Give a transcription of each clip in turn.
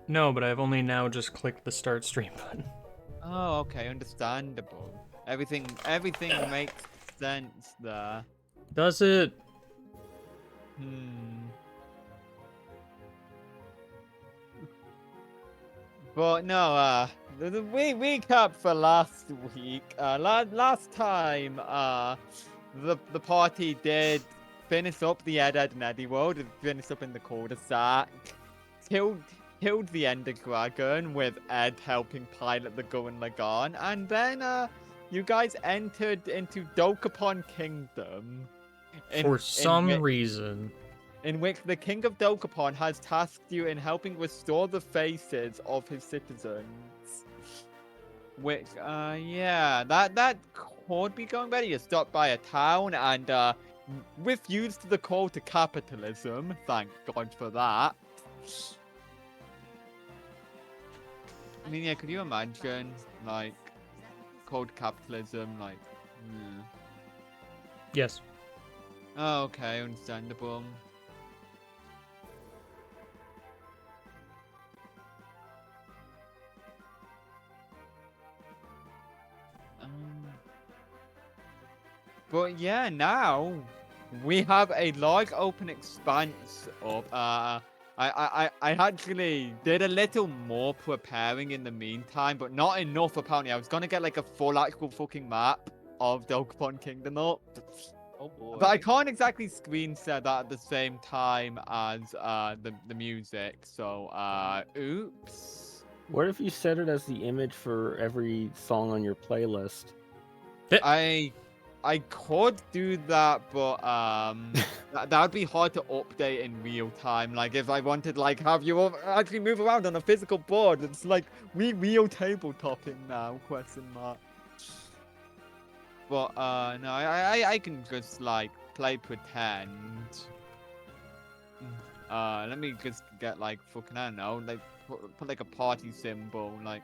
No, but I've only now just clicked the start stream button. Oh, okay, understandable. Everything makes sense there. Does it? Hmm. But no, the recap for last week. Last time, the party did finish up the Ed, Ed and Eddie world, and finish up in the cul-de-sac. Killed killed the Ender Dragon with Ed helping pilot the Gurren Lagann, and then you guys entered into Dokapon Kingdom, For in some which reason. the King of Dokapon has tasked you in helping restore the faces of his citizens. Which, yeah, that could be going better. You stopped by a town and refused the call to capitalism. Thank God for that. I mean, yeah, could you imagine, like, cold capitalism, like, yeah. Yes. Oh, okay, understandable. Um, but yeah, now we have a large open expanse of I actually did a little more preparing in the meantime, but not enough apparently. I was gonna get like a full actual fucking map of Dokapon Kingdom up. Oh boy. But I can't exactly screen share that at the same time as the music. So oops. What if you set it as the image for every song on your playlist? I could do that, but that would be hard to update in real time. Like if I wanted like have you actually move around on a physical board, it's like real tabletopping now? Question mark. But no, I can just like play pretend. Let me just get like fucking I don't know, like put like a party symbol, like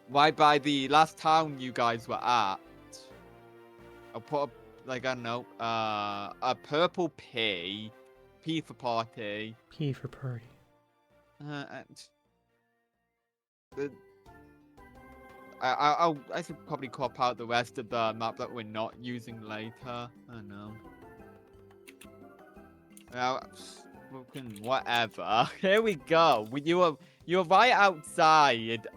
right by the last town you guys were at. I'll put up, like, I don't know, a purple P. P for party. P for party. And the, I should probably crop out the rest of the map that we're not using later. I don't know. Well, fucking whatever. Here we go. You were right outside.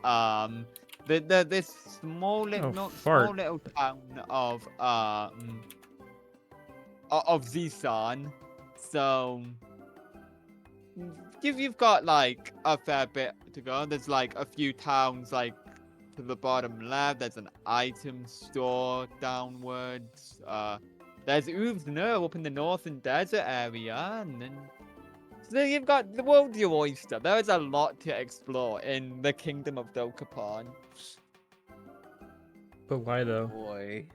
This small little fart. town of Zisan. So you've got like a fair bit to go. There's like a few towns like to the bottom left. There's an item store downwards. There's Uvner up in the northern desert area, and then so you've got the world your oyster. There is a lot to explore in the kingdom of Dokapon. But why though? Boy.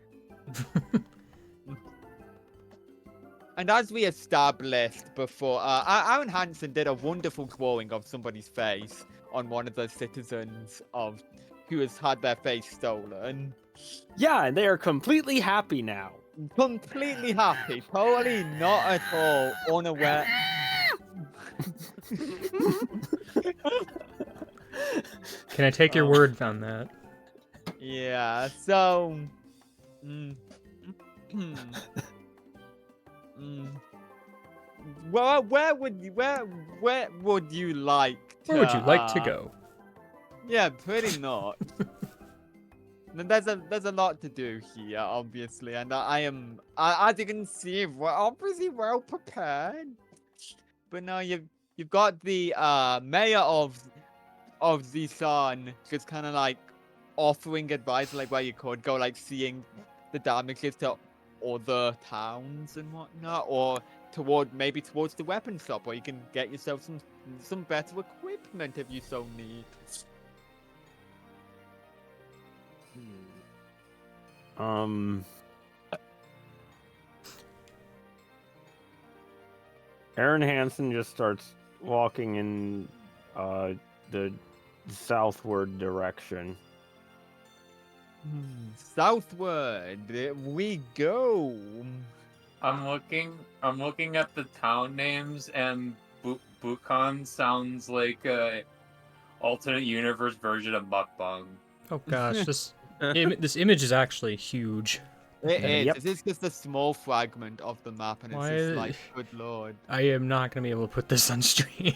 And as we established before, Aaron Hansen did a wonderful drawing of somebody's face on one of the citizens of who has had their face stolen. Yeah, and they are completely happy now. Completely happy, totally not at all unaware. Can I take your word on that? Yeah, so well, where would you like to Where would you like to go? Yeah, pretty much. There's a lot to do here, obviously, and I am, as you can see, we're obviously well prepared. But now you've got the mayor of Zisan just kind of like offering advice, like where you could go, like seeing the damages to other towns and whatnot, or maybe towards the weapon shop, where you can get yourself some better equipment if you so need. Aaron Hansen just starts walking in the southward direction. Southward we go. I'm looking at the town names, and Bukon sounds like a alternate universe version of mukbang. Oh gosh, this image is actually huge. It is. Yep. It is just a small fragment of the map, and it's just Why- like, good lord. I am not gonna be able to put this on stream.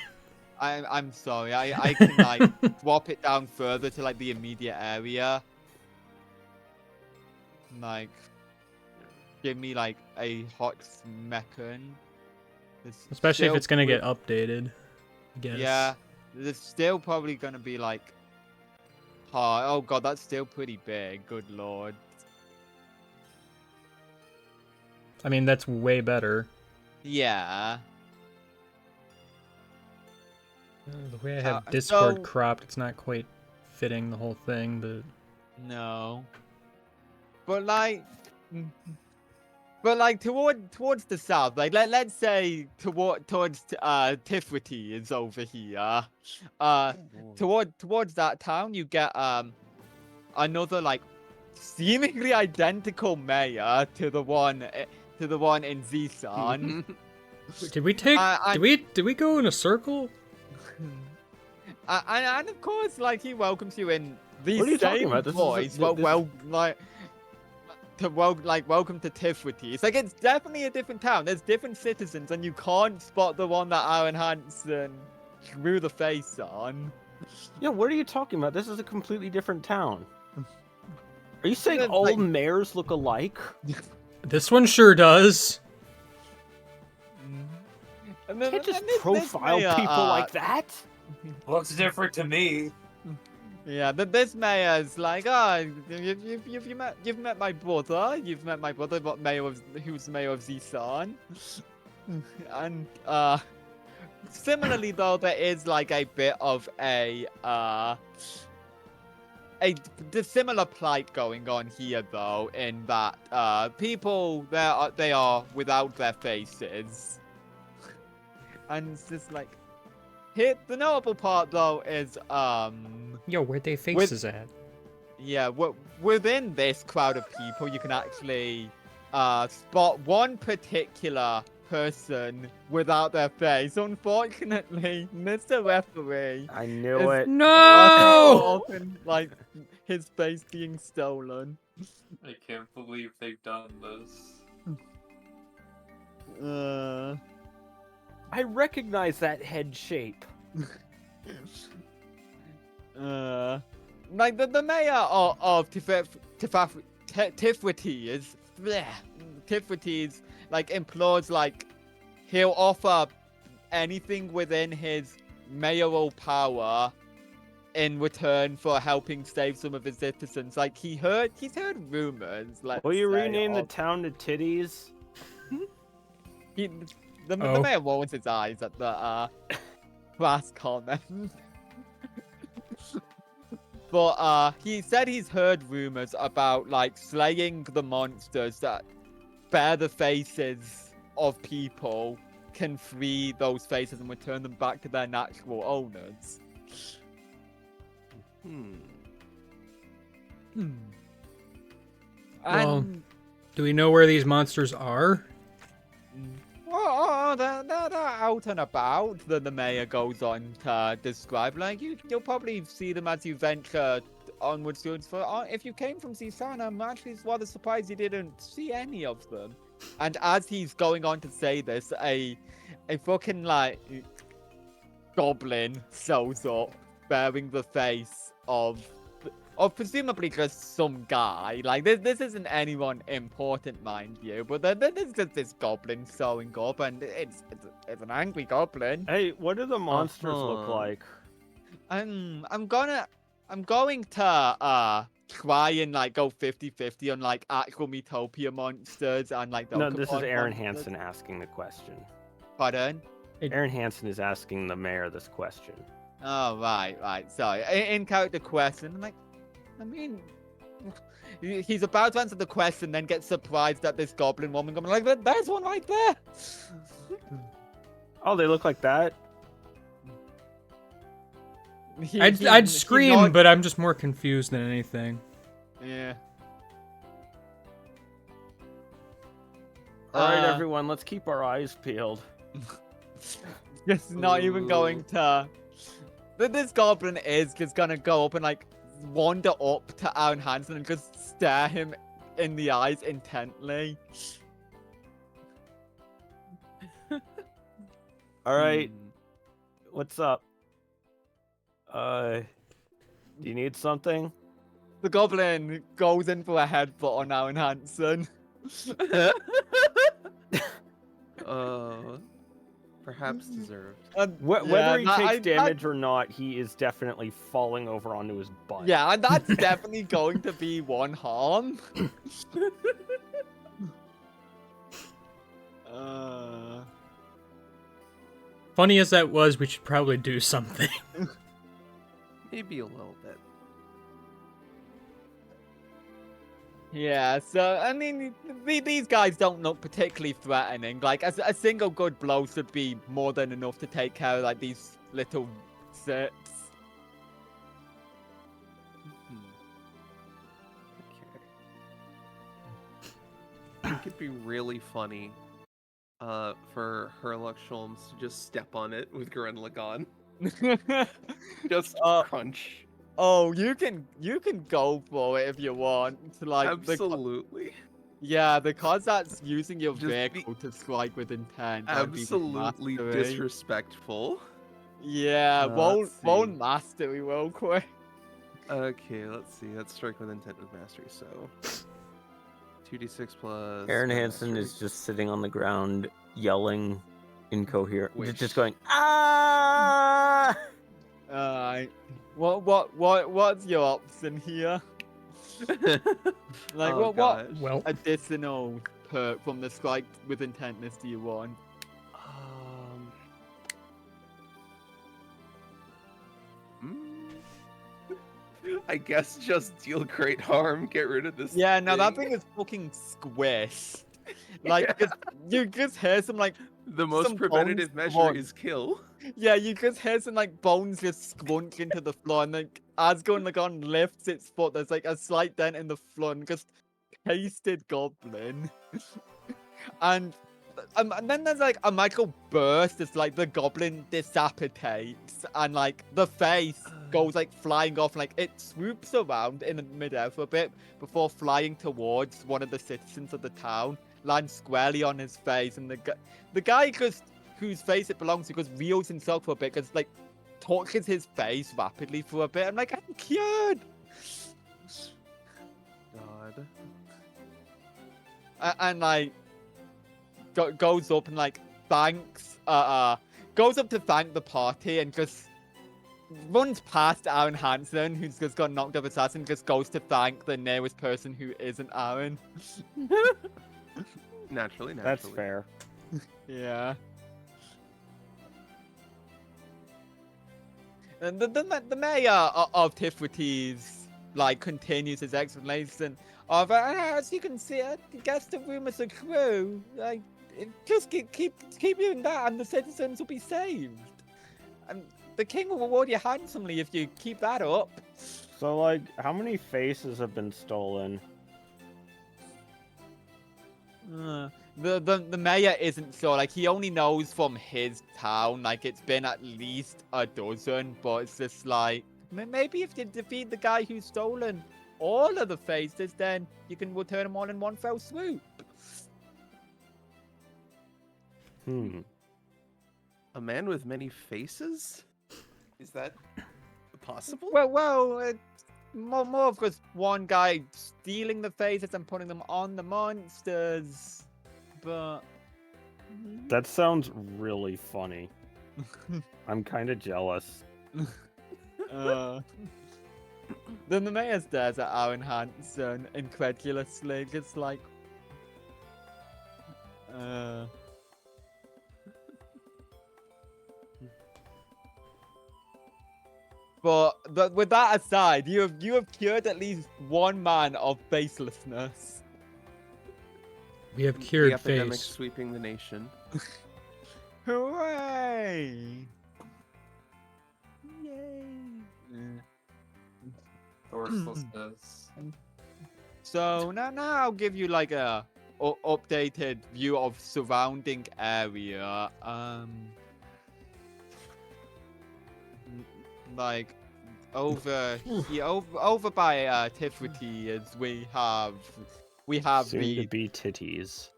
I'm sorry. I can like drop it down further to like the immediate area. Like, give me like a hot second. Especially if Still it's gonna get pre- updated. I guess. Yeah, there's still probably gonna be like. Oh god, that's still pretty big. Good lord. I mean, that's way better. Yeah. The way I have So- Discord cropped, it's not quite fitting the whole thing, but No. But like. But like towards the south, like let's say towards Tifwity is over here. Towards that town, you get another like seemingly identical mayor to the one in Zisan. did we take? I- Did we go in a circle? And of course, like he welcomes you in the What are you talking same about? This is voice. Welcome to Tifwity. It's like it's definitely a different town. There's different citizens, and you can't spot the one that Aaron Hansen drew the face on. Yeah, what are you talking about? This is a completely different town. Are you saying There's, all like- mayors look alike? This one sure does. And You can't just this profile mayor, people like that. Looks different to me. Yeah, this mayor's like, you've met my brother. You've met my brother, who's mayor of Zisan. And similarly though, there is like a bit of a similar plight going on here though, in that people they are without their faces, and it's just like. The notable part though is Yo, where'd they faces at? yeah, within this crowd of people, you can actually spot one particular person without their face. Unfortunately, Mr. Referee. I knew it. No! Often, like his face being stolen. I can't believe they've done this. I recognize that head shape. Like the mayor of Tifwities like implores like he'll offer anything within his mayoral power in return for helping save some of his citizens. Like he's heard rumors. Will you say, rename the of- town to Titties? The Oh. mayor rolls his eyes at the last comment. But he said he's heard rumors about like slaying the monsters that bear the faces of people can free those faces and return them back to their natural owners. Well, And do we know where these monsters are? they're out and about. The mayor goes on to describe. Like you'll probably see them as you venture onwards towards. If you came from Zisan, I'm actually rather surprised you didn't see any of them. And as he's going on to say this, a fucking like goblin shows up bearing the face of presumably just some guy. Like this isn't anyone important, mind you, but there's just this goblin showing up, and it's an angry goblin. Hey, what do the monsters look Uh-huh. like? I'm going to try and like go 50-50 on like actual Metopia monsters and like No, this is Dokapon Aaron monsters. Hansen asking the question. Pardon? Aaron Hansen is asking the mayor this question. Oh right. Sorry. In character question, I'm like, I mean, he's about to answer the question, then gets surprised at this goblin woman coming like, there's one right there. Oh, they look like that? I'd scream, nods- but I'm just more confused than anything. Yeah. All right, Uh, everyone, let's keep our eyes peeled. Just not even going to. But this goblin is just gonna go up and like wander up to Aaron Hansen and just stare him in the eyes intently. All right, Hmm. what's up? Do you need something? The goblin goes in for a headbutt on Aaron Hansen. Perhaps deserved. Whether he that- takes I- damage or not, he is definitely falling over onto his butt. Yeah, and that's definitely going to be one harm. uh, Funny as that was, we should probably do something. Maybe a little bit. yeah, so I mean, these guys don't look particularly threatening. Like, a single good blow should be more than enough to take care of like these little zits. Okay. I think it'd be really funny for Herlock Sholmes to just step on it with Garen Lagan. Just crunch. Oh, you can go for it if you want. Like, Absolutely. yeah, because that's using your Just be- vehicle to strike with intent. that'd be Absolutely mastery. disrespectful. Yeah, Let's roll see. mastery real quick. Okay, let's see. That's strike with intent with mastery, so 2d6 plus. Aaron my Hansen mastery. is just sitting on the ground, yelling incoherent, Which- just going ah. Alright. What's your option here? Like, Oh, what gosh. Well, additional perk from the strike with intentness do you want? I guess just deal great harm. Get rid of this. Yeah, no, that thing thing is fucking squished. Like, you just hear some like, The most some preventative bones measure run. is kill. yeah, you just hear some like bones just scrunch into the floor, and like as going like on lifts its foot, there's like a slight dent in the floor, and just pasted goblin. and then there's like a magical burst. It's like the goblin dissipates, and like the face goes like flying off. Like it swoops around in the midair for a bit before flying towards one of the citizens of the town, lands squarely on his face, and the guy just whose face it belongs to just reels himself for a bit, because like torches his face rapidly for a bit. I'm like, I'm cured. God. And like goes up and like thanks goes up to thank the party, and just runs past Aaron Hansen, who's just got knocked up assassin, just goes to thank the nearest person who isn't Aaron. Naturally. That's fair. Yeah. And the mayor of Tifrites like continues his explanation of as you can see, I guess the rumors are true. Like, just keep doing that, and the citizens will be saved. And the king will reward you handsomely if you keep that up. So, like, how many faces have been stolen? The mayor isn't sure. Like, he only knows from his town. Like, it's been at least a dozen, but it's just like, maybe if you defeat the guy who's stolen all of the faces, then you can return them all in one fell swoop. A man with many faces? Is that possible? Well, it's more of just one guy stealing the faces and putting them on the monsters. But That sounds really funny. I'm kind of jealous. Then the mayor stares at Aaron Hansen incredulously, just like, But with that aside, you have cured at least one man of facelessness. we have The cured epidemic face. sweeping the nation. Hooray! Sourcelessness. So now I'll give you like a updated view of surrounding area. like over here, over by Tiflities, we have Soon the to be titties.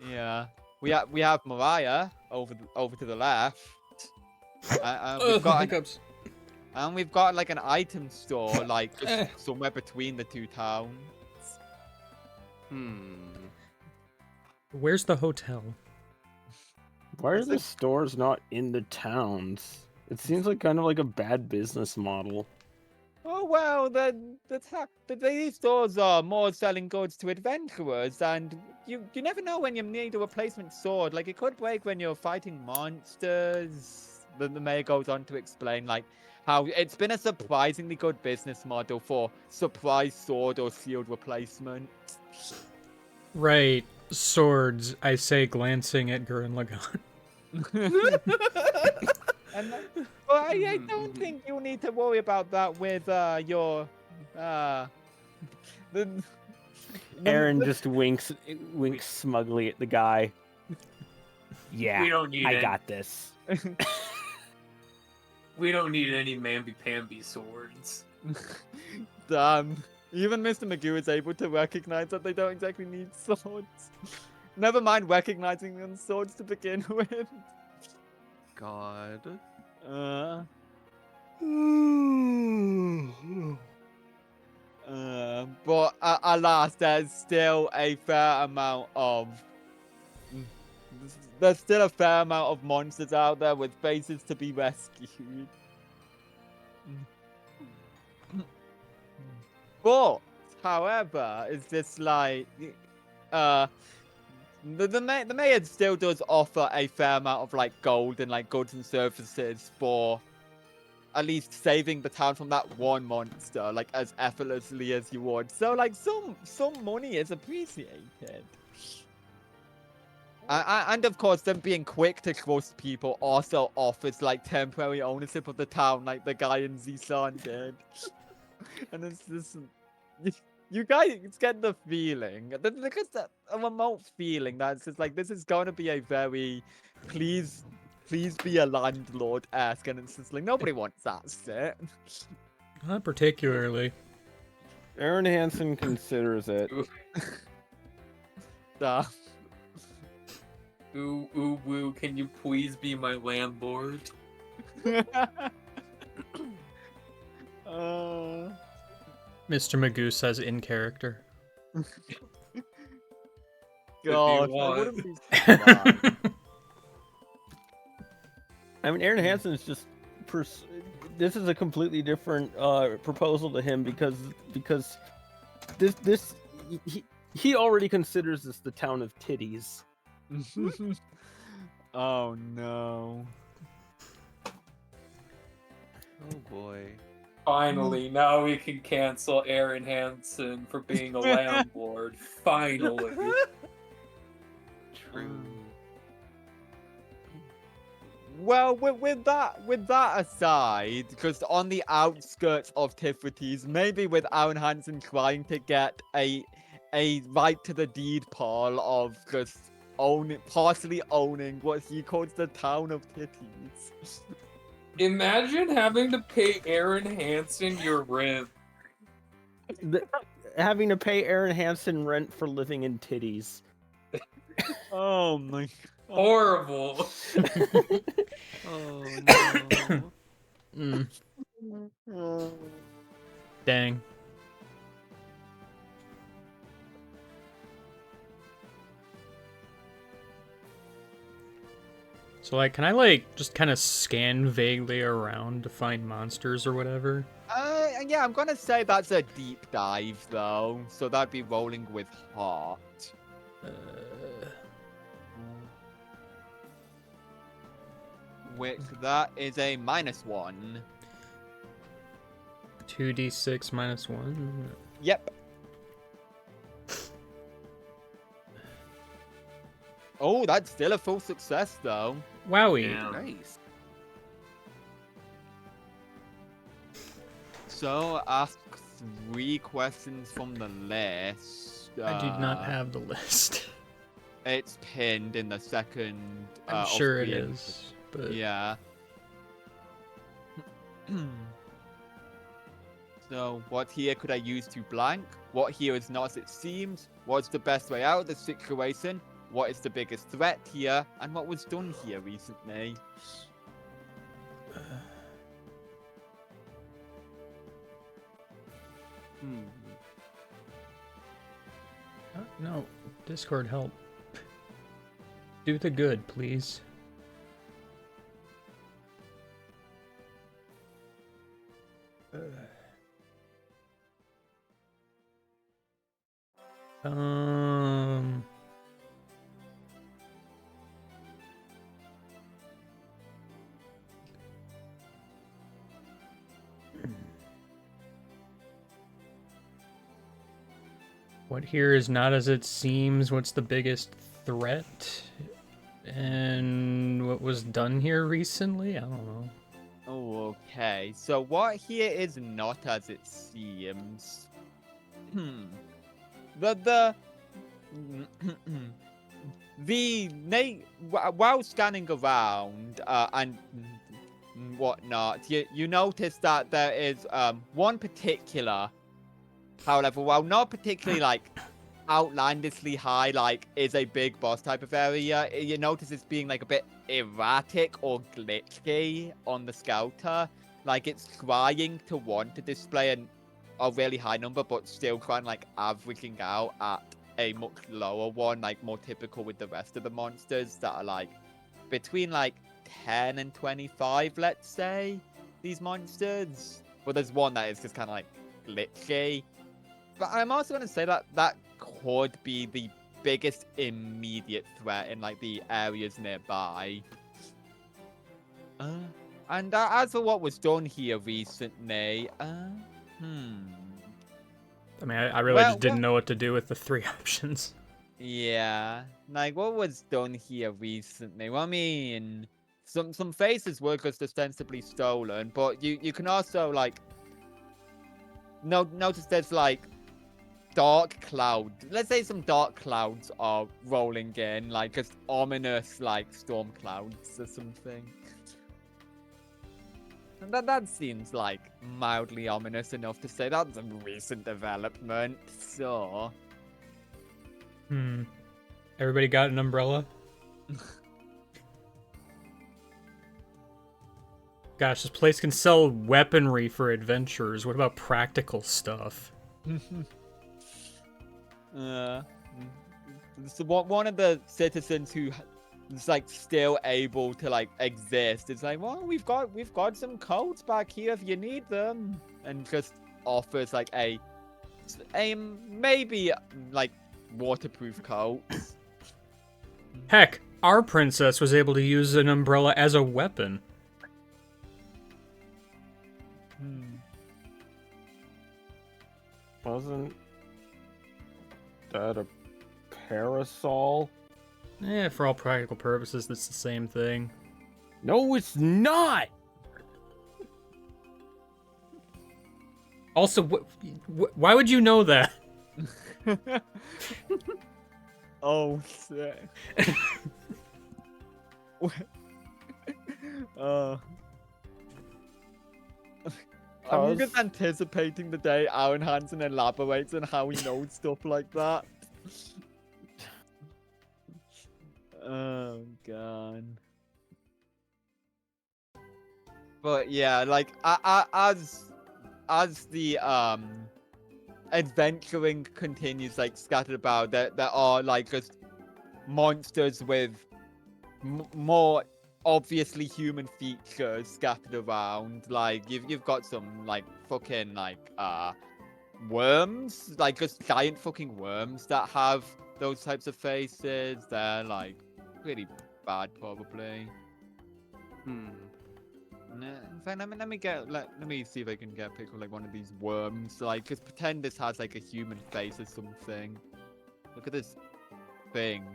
yeah, we have Mariah over to the left. Oh, We've got hiccups. and we've got like an item store like just Eh. somewhere between the two towns. Where's the hotel? Why are Is the it- stores not in the towns? It seems like kind of like a bad business model. Oh well, these stores are more selling goods to adventurers, and you never know when you need a replacement sword. Like it could break when you're fighting monsters. Then the mayor goes on to explain like how it's been a surprisingly good business model for surprise sword or shield replacement. Right, swords, I say, glancing at Gurren Lagann. And well, I don't think you need to worry about that with your the, Aaron just winks smugly at the guy. Yeah, We don't need I any, got this. We don't need any mamby-pamby swords. Damn. Even Mr. Magoo is able to recognize that they don't exactly need swords. Never mind recognizing them swords to begin with. God. But alas, there's still a fair amount of monsters out there with faces to be rescued. But, however, it's just like the mayor still does offer a fair amount of like gold and like goods and services for at least saving the town from that one monster, like as effortlessly as you would. So like some money is appreciated. And of course, them being quick to trust people also offers like temporary ownership of the town, like the guy in Zisan did. And it's just you guys get the feeling, because a remote feeling that's just like this is going to be a very please be a landlord-esque, and it's just like nobody wants that shit. Not particularly. Aaron Hansen considers it. Duh. Ooh, ooh, woo, can you please be my landlord? Mr. Magoo says in character. God, I want. wouldn't be surprised. I mean, Aaron Hansen is just. This is a completely different proposal to him because this he already considers this the town of titties. Oh no. Oh boy. Finally, now we can cancel Aaron Hansen for being a landlord. Finally. True. Well, with that aside, because on the outskirts of Tiflities, maybe with Aaron Hansen trying to get a right to the deed pile of just partially owning what he calls the town of titties. Imagine having to pay Aaron Hansen your rent. Having to pay Aaron Hansen rent for living in titties. Oh my. Horrible. Oh no. Dang. So, like, can I, like, just kind of scan vaguely around to find monsters or whatever? Yeah, I'm gonna say that's a deep dive though, so that'd be rolling with heart. Which that is a -1. 2d6 minus 1? Yep. Oh, that's still a full success though. Wowie. Damn. Nice. So ask 3 questions from the list. I do not have the list. It's pinned in the second. I'm of sure it the- is, but Yeah. So, what here could I use to blank? What here is not as it seems? What's the best way out of the situation? What is the biggest threat here? And what was done here recently? No, Discord, help. Do the good, please. Um. What here is not as it seems? What's the biggest threat? And what was done here recently? I don't know. Oh, okay. So what here is not as it seems. The while scanning around and whatnot, you notice that there is one particular, however, while not particularly like outlandishly high, like is a big boss type of area, you notice it's being like a bit erratic or glitchy on the scouter. Like it's trying to want to display a really high number, but still kind of like averaging out at a much lower one, like more typical with the rest of the monsters that are like between like 10 and 25, let's say, these monsters. But there's one that is just kind of like glitchy. But I'm also going to say that that could be the biggest immediate threat in like the areas nearby. And as for what was done here recently, I mean, I really just didn't know what to do with the three options. Yeah, like what was done here recently? Well, I mean, some faces were just ostensibly stolen, but you can also like notice there's like dark cloud. Let's say some dark clouds are rolling in, like just ominous like storm clouds or something. And that seems like mildly ominous enough to say that's a recent development. So. Everybody got an umbrella? Gosh, this place can sell weaponry for adventurers. What about practical stuff? So one of the citizens who is like still able to like exist is like, well, we've got some coats back here if you need them, and just offers like a maybe like waterproof coat. Heck, our princess was able to use an umbrella as a weapon. Wasn't that a parasol? Yeah, for all practical purposes, that's the same thing. No, it's not! Also, why would you know that? Oh, shit. I'm just anticipating the day Aaron Hansen elaborates on how he knows stuff like that. Oh, God. But yeah, like, as the, adventuring continues, like, scattered about, there are, like, just monsters with more obviously human features scattered around. Like, you've got some, like, fucking, like, worms, like, just giant fucking worms that have those types of faces. They're, like, pretty bad, probably. In fact, let me see if I can get a picture of like one of these worms. Like, just pretend this has like a human face or something. Look at this thing.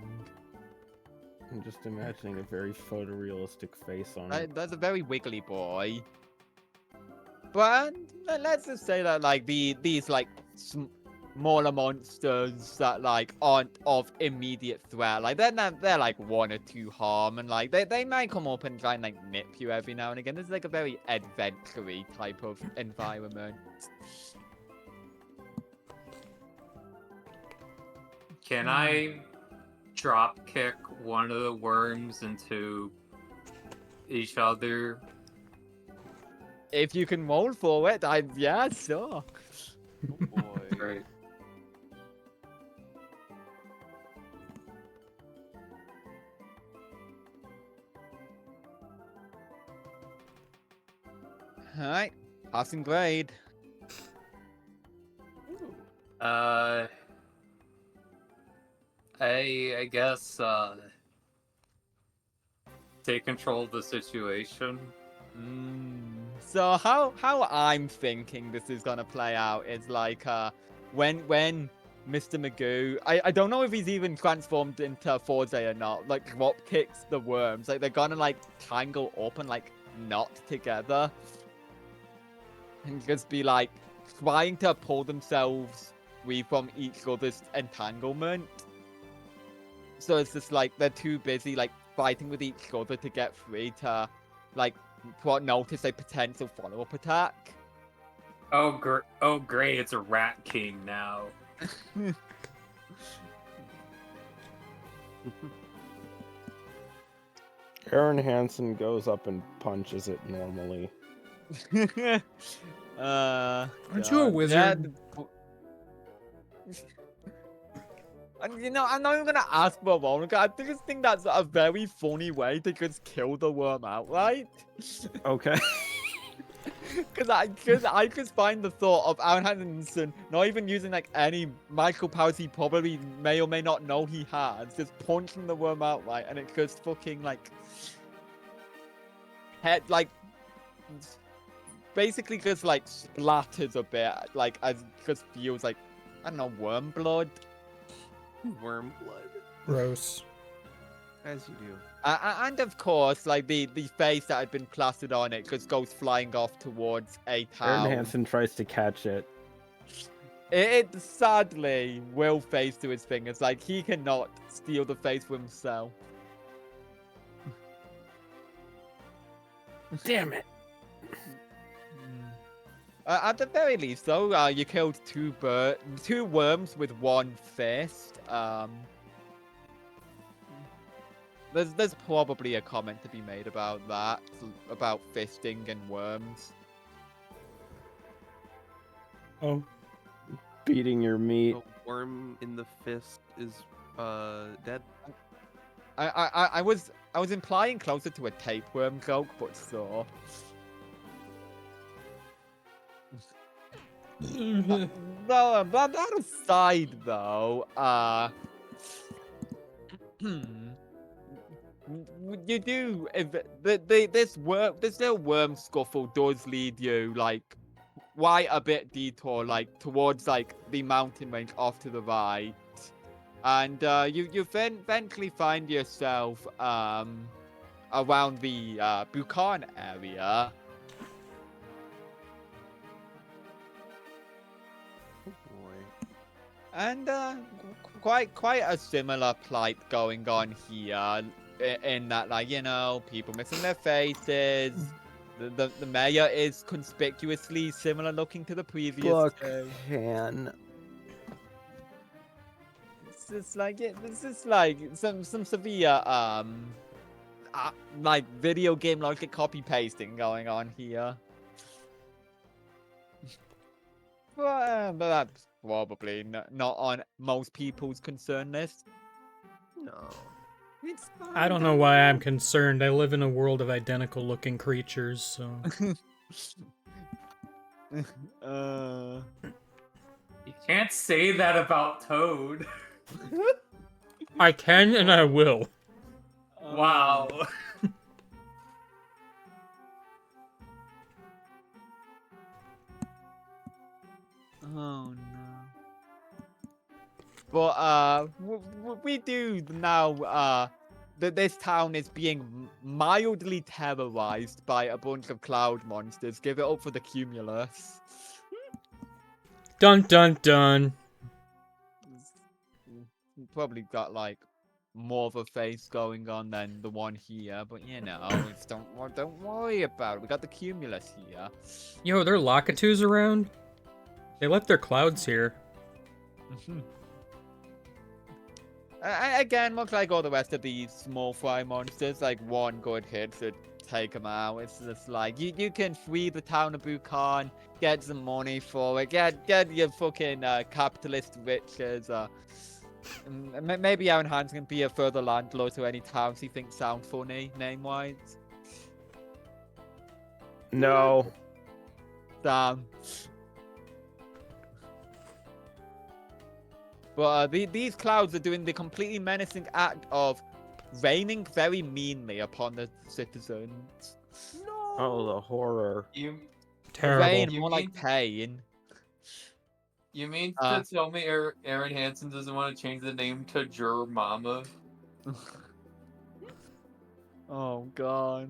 I'm just imagining a very photorealistic face on it. That's a very wiggly boy. But let's just say that like these like smaller monsters that like aren't of immediate threat. Like they're like 1 or 2 harm, and like they might come up and try and like nip you every now and again. This is like a very adventure-y type of environment. Can I drop kick one of the worms into each other? If you can roll for it, yeah, sure. Oh boy. Right. Alright, passing grade. I guess take control of the situation. So how I'm thinking this is gonna play out is like when Mr. Magoo, I don't know if he's even transformed into Forze or not, like drop kicks the worms, like they're gonna like tangle up and like knot together and just be like trying to pull themselves free from each other's entanglement. So it's just like they're too busy like fighting with each other to get free to like notice a potential follow-up attack. Oh great! It's a Rat King now. Aaron Hansen goes up and punches it normally. Aren't you a God. wizard? And you know, I'm not even gonna ask for one. I just think that's a very funny way to just kill the worm outright. Okay. Because I just find the thought of Aaron Hansen not even using like any magical powers he probably may or may not know he has, just punching the worm outright, and it just fucking like head like basically just like splatters a bit, like as just feels like I don't know, worm blood. Worm blood. Gross. As you do. And of course, like the face that had been plastered on it just goes flying off towards a Aaron town. Hansen tries to catch it. It sadly will face to his fingers. Like he cannot steal the face for himself. Damn it. At the very least, though, you killed two worms with one fist. There's probably a comment to be made about that, about fisting and worms. Oh, Beating your meat. A worm in the fist is dead. I was implying closer to a tapeworm joke, but so. No, but that aside, though, you do if this little worm scuffle does lead you like quite a bit detour, like towards like the mountain range off to the right, and you eventually find yourself around the Buchan area. Oh boy. And quite a similar plight going on here, in that, like, you know, people missing their faces. The mayor is conspicuously similar looking to the previous day. Buckhan. It's just like it's just like some severe like video game logic copy pasting going on here. But that's probably not on most people's concern list. No. It's fine. I don't know why I'm concerned. I live in a world of identical looking creatures, so. You can't say that about Toad. I can and I will. Wow. Oh no. But we do now that this town is being mildly terrorized by a bunch of cloud monsters. Give it up for the Cumulus. Dun dun dun. probably got like more of a face going on than the one here, but you know, it's don't worry about it. We got the cumulus here. Yo, there are Lockatoos around? They left their clouds here. Again, much like all the rest of these small fry monsters, like one good hit should take them out. It's just like you can free the town of Bukan, get some money for it, get your fucking capitalist riches. Maybe Aaron Hans can be a further landlord to any towns he thinks sound funny name-wise. No. Damn. But these clouds are doing the completely menacing act of raining very meanly upon the citizens. Oh, the horror. You Terrible. Rain, You more like mean- pain. you mean Uh. to tell me Aaron Hansen doesn't want to change the name to Jur Mama? Oh god.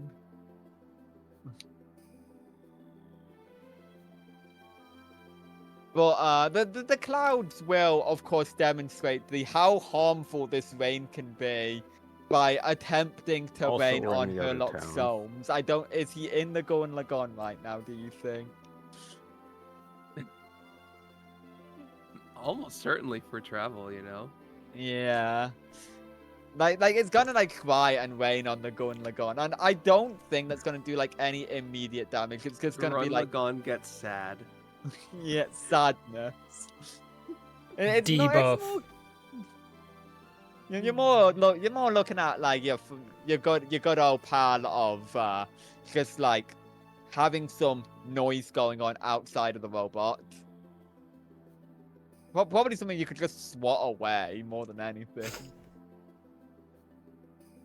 But the clouds will, of course, demonstrate how harmful this rain can be by attempting to Also rain we're in on the other Herlock town. Solmes. Is he in the Gurren Lagann right now, do you think? Almost certainly for travel, you know. Yeah. Like it's gonna like cry and rain on the Gurren Lagann, and I don't think that's gonna do like any immediate damage. It's just gonna be like Lagann gets sad. yeah, sadness. It's not. Debuff. It's more, you're more looking at like your good old pal of just like having some noise going on outside of the robot. Probably something you could just swat away more than anything.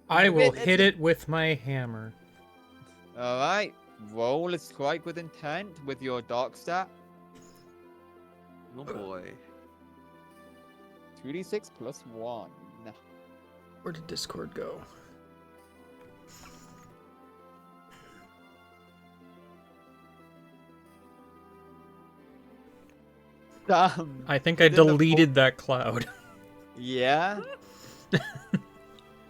I will hit it with my hammer. All right, roll a strike with intent with your dark stat. Oh boy. 2d6 plus 1. Where did Discord go? Damn. I think I Did the deleted that cloud. Yeah.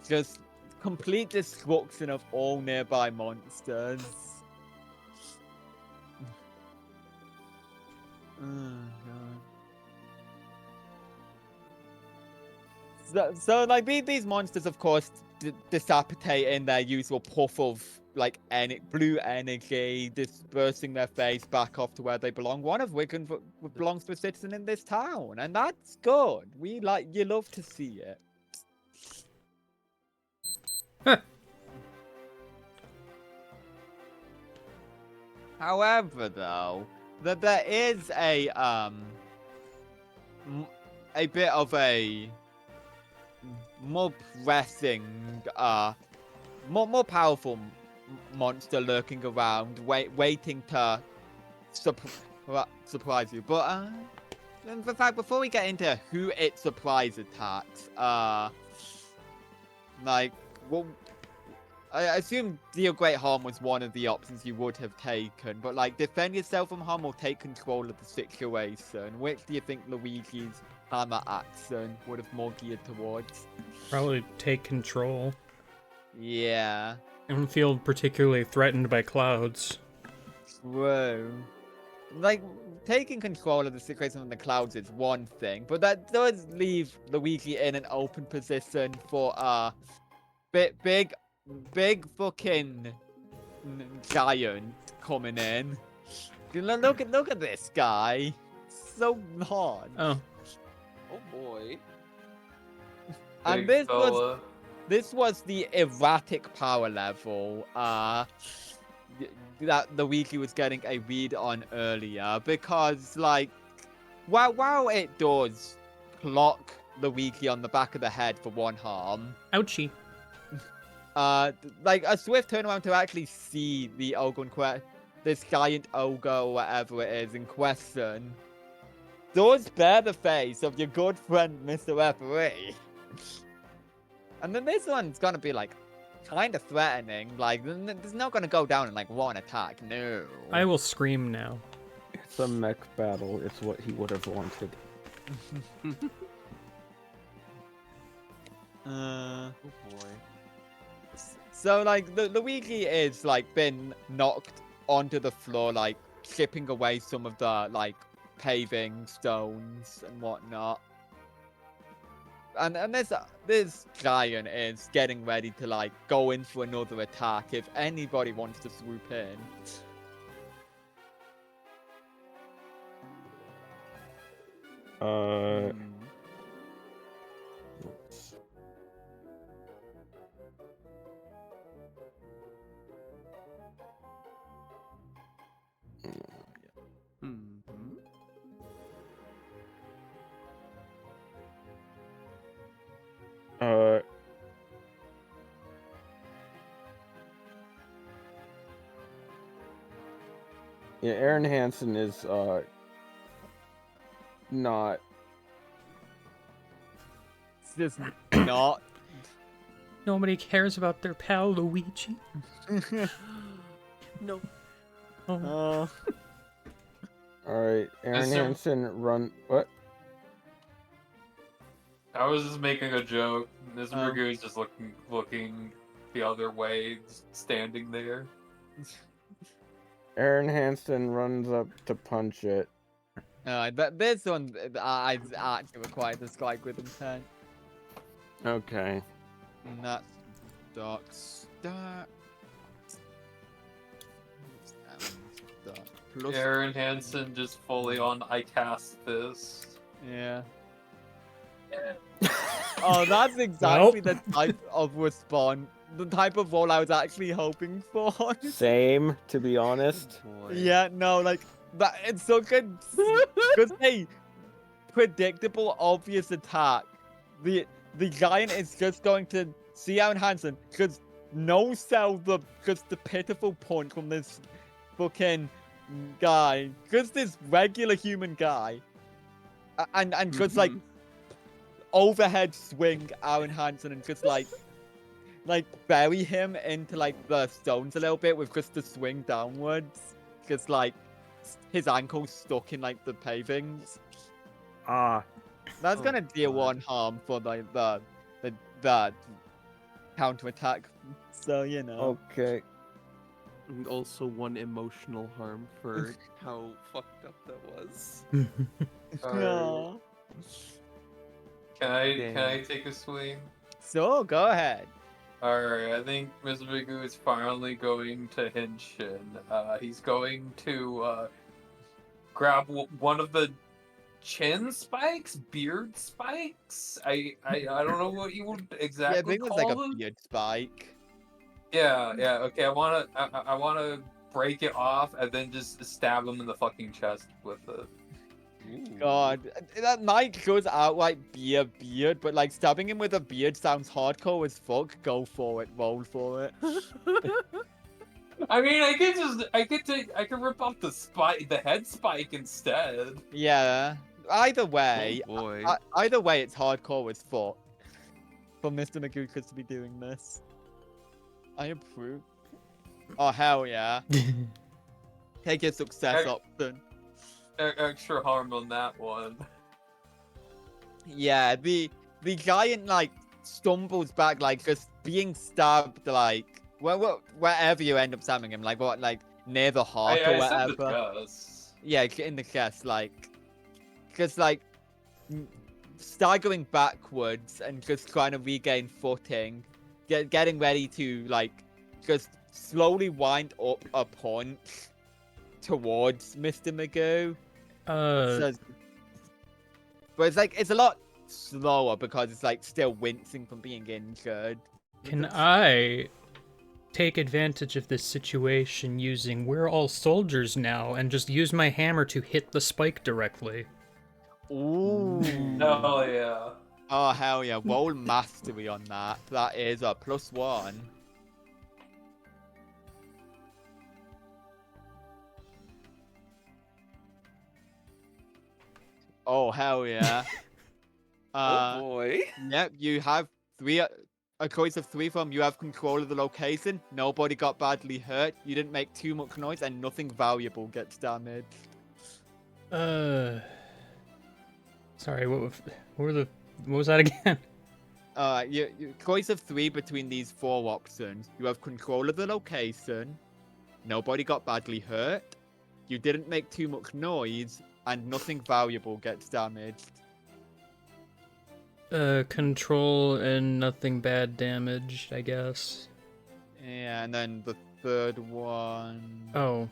Just complete destruction of all nearby monsters. Oh, God. So like these monsters, of course, dissipate in their usual puff of like blue energy, dispersing their face back off to where they belong. One of which belongs to a citizen in this town, and that's good. You love to see it. Huh. However, though, that there is a bit of a more pressing, more powerful monster lurking around, waiting to surprise you. But in fact, before we get into who it surprise attacks, well, I assume deal great harm was one of the options you would have taken, but like defend yourself from harm or take control of the situation. Which do you think Luigi's hammer action would have more geared towards? Probably take control. Yeah. I don't feel particularly threatened by clouds. True. Like taking control of the situation from the clouds is one thing, but that does leave Luigi in an open position for big fucking giant coming in. Look at this guy. So hard. Oh, Oh boy. And Big this fella. was the erratic power level that Luigi was getting a read on earlier, because like while it does clock Luigi on the back of the head for one harm, ouchie. like a swift turnaround to actually see the ogre this giant ogre or whatever it is in question does bear the face of your good friend Mr. Referee. And then this one's gonna be like kind of threatening. Like it's not gonna go down in like one attack. No. I will scream now. It's a mech battle. It's what he would have wanted. Uh, Oh boy. so like the Luigi is like been knocked onto the floor, like chipping away some of the like paving stones and whatnot. And this giant is getting ready to like go in for another attack if anybody wants to swoop in. Uh, Hmm. Mm-hmm. uh, yeah, Aaron Hansen is not. It's just not. Nobody cares about their pal Luigi. No. Oh, Oh. All right, Aaron Mr. Hansen run. What? I was just making a joke. Mr. Oh. Magoo is just looking the other way, just standing there. Aaron Hansen runs up to punch it. But this one, I actually require the strike with intent. Okay. And that's Dark Star. Plus, Aaron Hansen just fully on I cast this. yeah. Oh, that's exactly the type of response, the type of role I was actually hoping for. Same, to be honest. Oh boy. Yeah, no, like that. It's so good. Good say, predictable, obvious attack. The giant is just going to see Aaron Hansen just no sell the pitiful punch from this fucking guy, just this regular human guy, and just like Mhm. overhead swing Aaron Hansen and just like bury him into like the stones a little bit with just the swing downwards, because like his ankle's stuck in like the pavings. Ah. That's Oh, gonna deal God. 1 harm for like the counter attack. So you know. Okay. And also 1 emotional harm for how fucked up that was. Alright. Aw. Can I Dang. take a swing? So go ahead. Alright, I think Mr. Magoo is finally going to Henshin. He's going to grab one of the chin spikes, beard spikes. I don't know what you would Yeah, I exactly think it's like a call them. beard spike. Yeah. Okay, I wanna break it off and then just stab him in the fucking chest with it. God, that might just outright be a beard, but like stabbing him with a beard sounds hardcore as fuck. Go for it, roll for it. I mean, I could rip off the head spike instead. Yeah. Either way, Oh boy. either way, it's hardcore as fuck for Mr. Magukas to be doing this. I approve. Oh hell yeah! Take your success option. Extra harm on that one. Yeah, the giant like stumbles back, like just being stabbed, like wherever you end up stabbing him, like what, like near the heart or I said the whatever. chest. Yeah, in the chest, like, just like staggering backwards and just trying to regain footing, getting ready to like just slowly wind up a punch towards Mr. Magoo. Says, but it's like it's a lot slower because it's like still wincing from being injured. can I take advantage of this situation using we're all soldiers now and just use my hammer to hit the spike directly? Ooh. Oh yeah. Oh hell yeah! Roll mastery on that. That is a +1. Oh hell yeah! Oh boy. Yep, you have a choice of 3 from. You have control of the location. Nobody got badly hurt. You didn't make too much noise, and nothing valuable gets damaged. Sorry, what was that again? choice of 3 between these 4 options. You have control of the location. Nobody got badly hurt. You didn't make too much noise, and nothing valuable gets damaged. Control and nothing bad damaged, I guess. Yeah, and then the third one. Oh.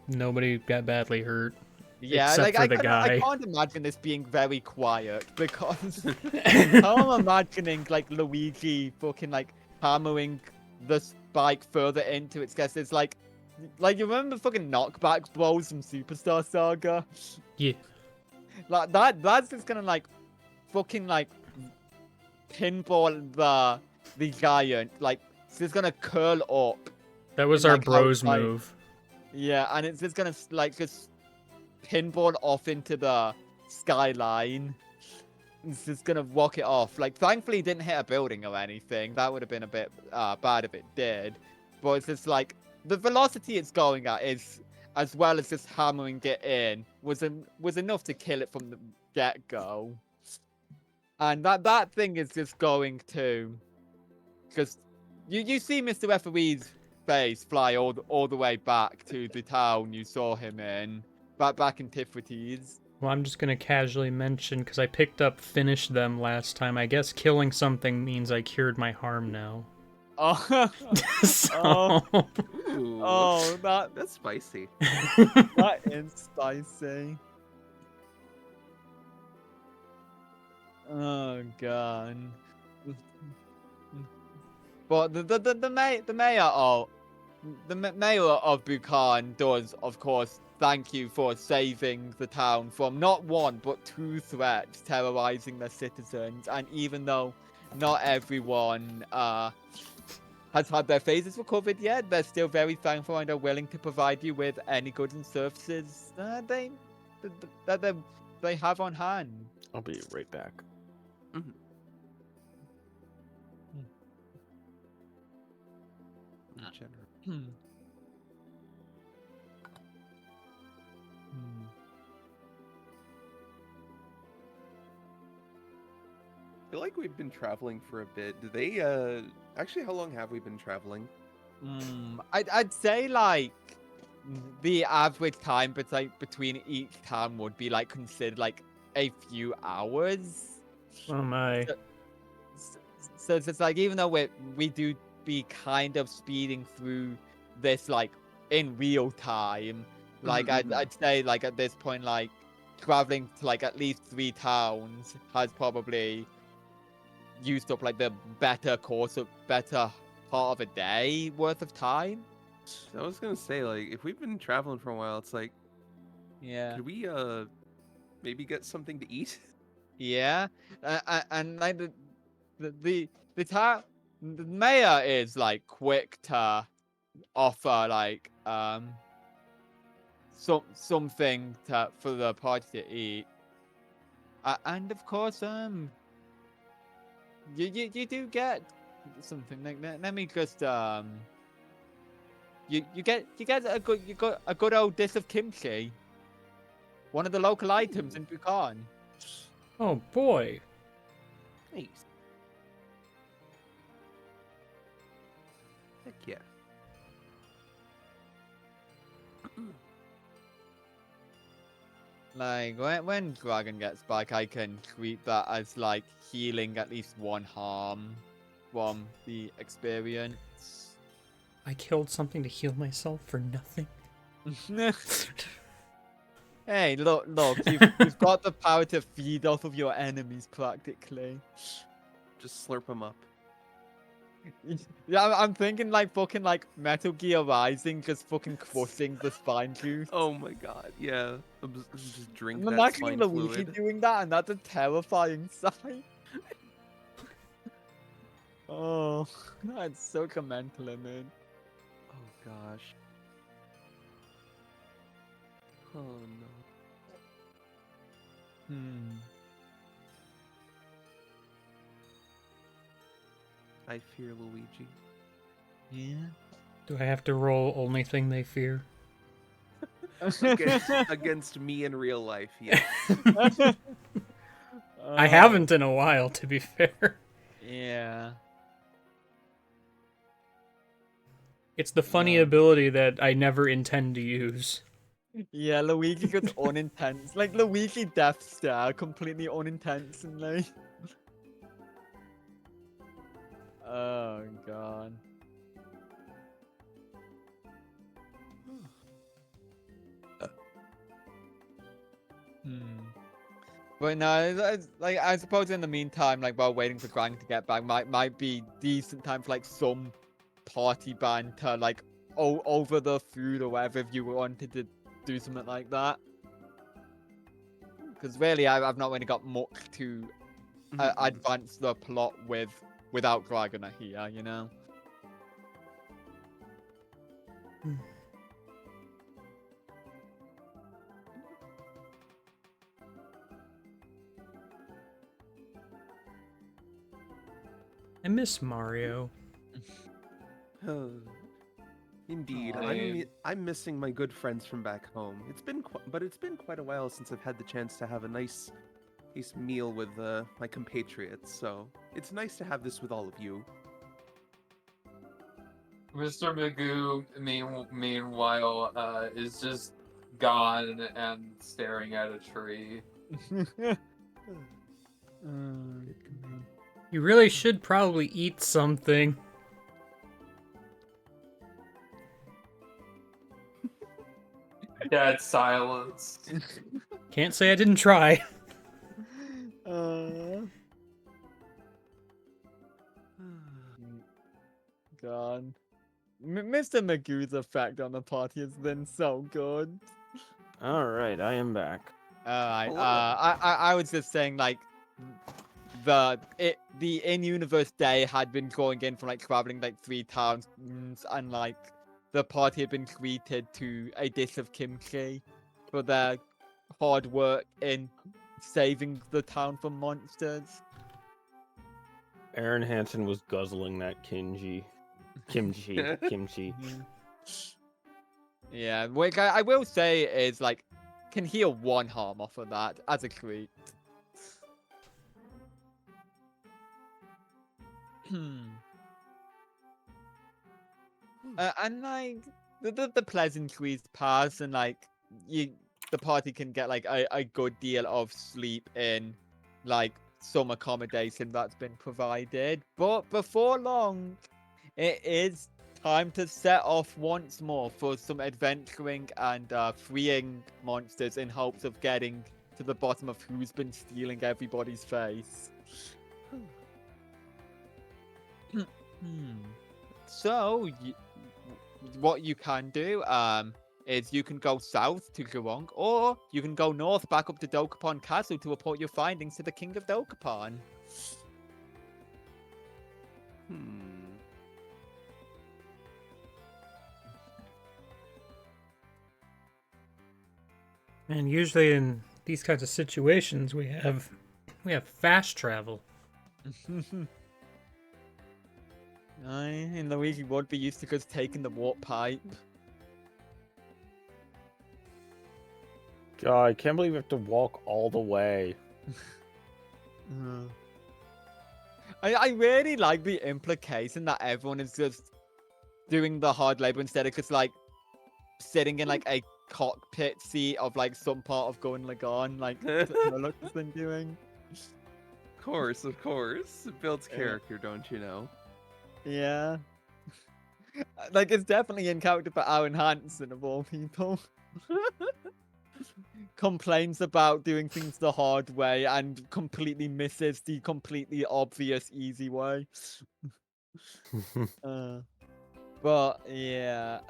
Nobody got badly hurt. Yeah, except like for I the can't, guy. I can't imagine this being very quiet because how I'm imagining like Luigi fucking like hammering the spike further into its guess. It's like you remember fucking knockback blows from Superstar Saga? Yeah. Like that's just gonna like fucking like pinball the giant. Like it's just gonna curl up. That was in, our like, bros outside. move. Yeah, and it's just gonna like just pinball off into the skyline. It's just gonna walk it off. Like, thankfully, it didn't hit a building or anything. That would have been a bit bad if it did. But it's just like the velocity it's going at is, as well as just hammering it in, was enough to kill it from the get go. And that thing is just going to, because you see Mr. Referee's face fly all the way back to the town you saw him in. Back in Tifrites. Well, I'm just gonna casually mention, because I picked up Finish Them last time, I guess killing something means I cured my harm now. Oh, So... Ooh, oh, that's spicy. that is spicy. Oh god. But the mayor of Buchan does, of course, thank you for saving the town from not 1 but 2 threats terrorizing their citizens. And even though not everyone has had their phases recovered yet, they're still very thankful and are willing to provide you with any goods and services they have on hand. I'll be right back. General. Hmm. Hmm. I feel like we've been traveling for a bit. Do they actually, how long have we been traveling? I'd say like the average time between each town would be like considered like a few hours. Oh my. So it's like, even though we do be kind of speeding through this like in real time, like I'd say like at this point, like traveling to like at least 3 towns has probably used up like the better part of a day worth of time. I was gonna say, like, if we've been traveling for a while, it's like, Yeah. could we maybe get something to eat? Yeah, and like the mayor is like quick to offer like something for the party to eat, and of course you do get something like that. Let me just you get a good old dish of kimchi, one of the local items in Buchan. Oh boy. Nice. Heck yeah. Like, when Dragon gets back, I can treat that as, like, healing at least 1 harm from the experience. I killed something to heal myself for nothing. Hey, look, you've got the power to feed off of your enemies, practically. Just slurp them up. Yeah, I'm thinking, like, fucking, like, Metal Gear Rising, just fucking crushing the spine juice. Oh my god, yeah. Just drink I'm that imagining spine Luigi fluid. doing that, and that's a terrifying sight. Oh, that's such a mental image. Oh gosh. Oh no. I fear Luigi. Yeah. Do I have to roll only thing they fear? Against me in real life, yes. I haven't in a while, to be fair. Yeah. It's the funny ability that I never intend to use. Yeah, Luigi gets unintense. Like, Luigi Death Star, completely unintentionally. Oh, God. But no, like, I suppose in the meantime, like, while waiting for Grang to get back, might be decent time for, like, some party banter, like, over the food or whatever, if you wanted to do something like that. Because really, I've not really got much to advance the plot without Dragon here, you know? I miss Mario. Indeed, Same. I'm missing my good friends from back home. It's been quite a while since I've had the chance to have a nice meal with my compatriots. So it's nice to have this with all of you. Mr. Magoo, meanwhile, is just gone and staring at a tree. You really should probably eat something. Dead silence. Can't say I didn't try. God. Mr. Magoo's effect on the party has been so good. All right, I am back. Alright, Hello. I was just saying, like, the in-universe day had been going in from, like, traveling, like, 3 towns, and, like, the party had been treated to a dish of kimchi for their hard work in saving the town from monsters. Aaron Hansen was guzzling that kimchi. Yeah, which I will say is, like, can heal 1 harm off of that as a treat. And like the pleasantries pass, and like the party can get like a good deal of sleep in like some accommodation that's been provided. But before long, it is time to set off once more for some adventuring and freeing monsters in hopes of getting to the bottom of who's been stealing everybody's face. So, what you can do is you can go south to Gurong, or you can go north back up to Dokapon Castle to report your findings to the King of Dokapon. And usually in these kinds of situations, we have fast travel. And Luigi would be used to just taking the warp pipe. God, I can't believe we have to walk all the way. I really like the implication that everyone is just doing the hard labor instead of just like sitting in like a cockpit seat of like some part of Gurren Lagann, like Murloc has been doing. Of course. It builds character, don't you know? Yeah. Like, it's definitely in character for Aaron Hansen, of all people. Complains about doing things the hard way and completely misses the completely obvious easy way. But, yeah.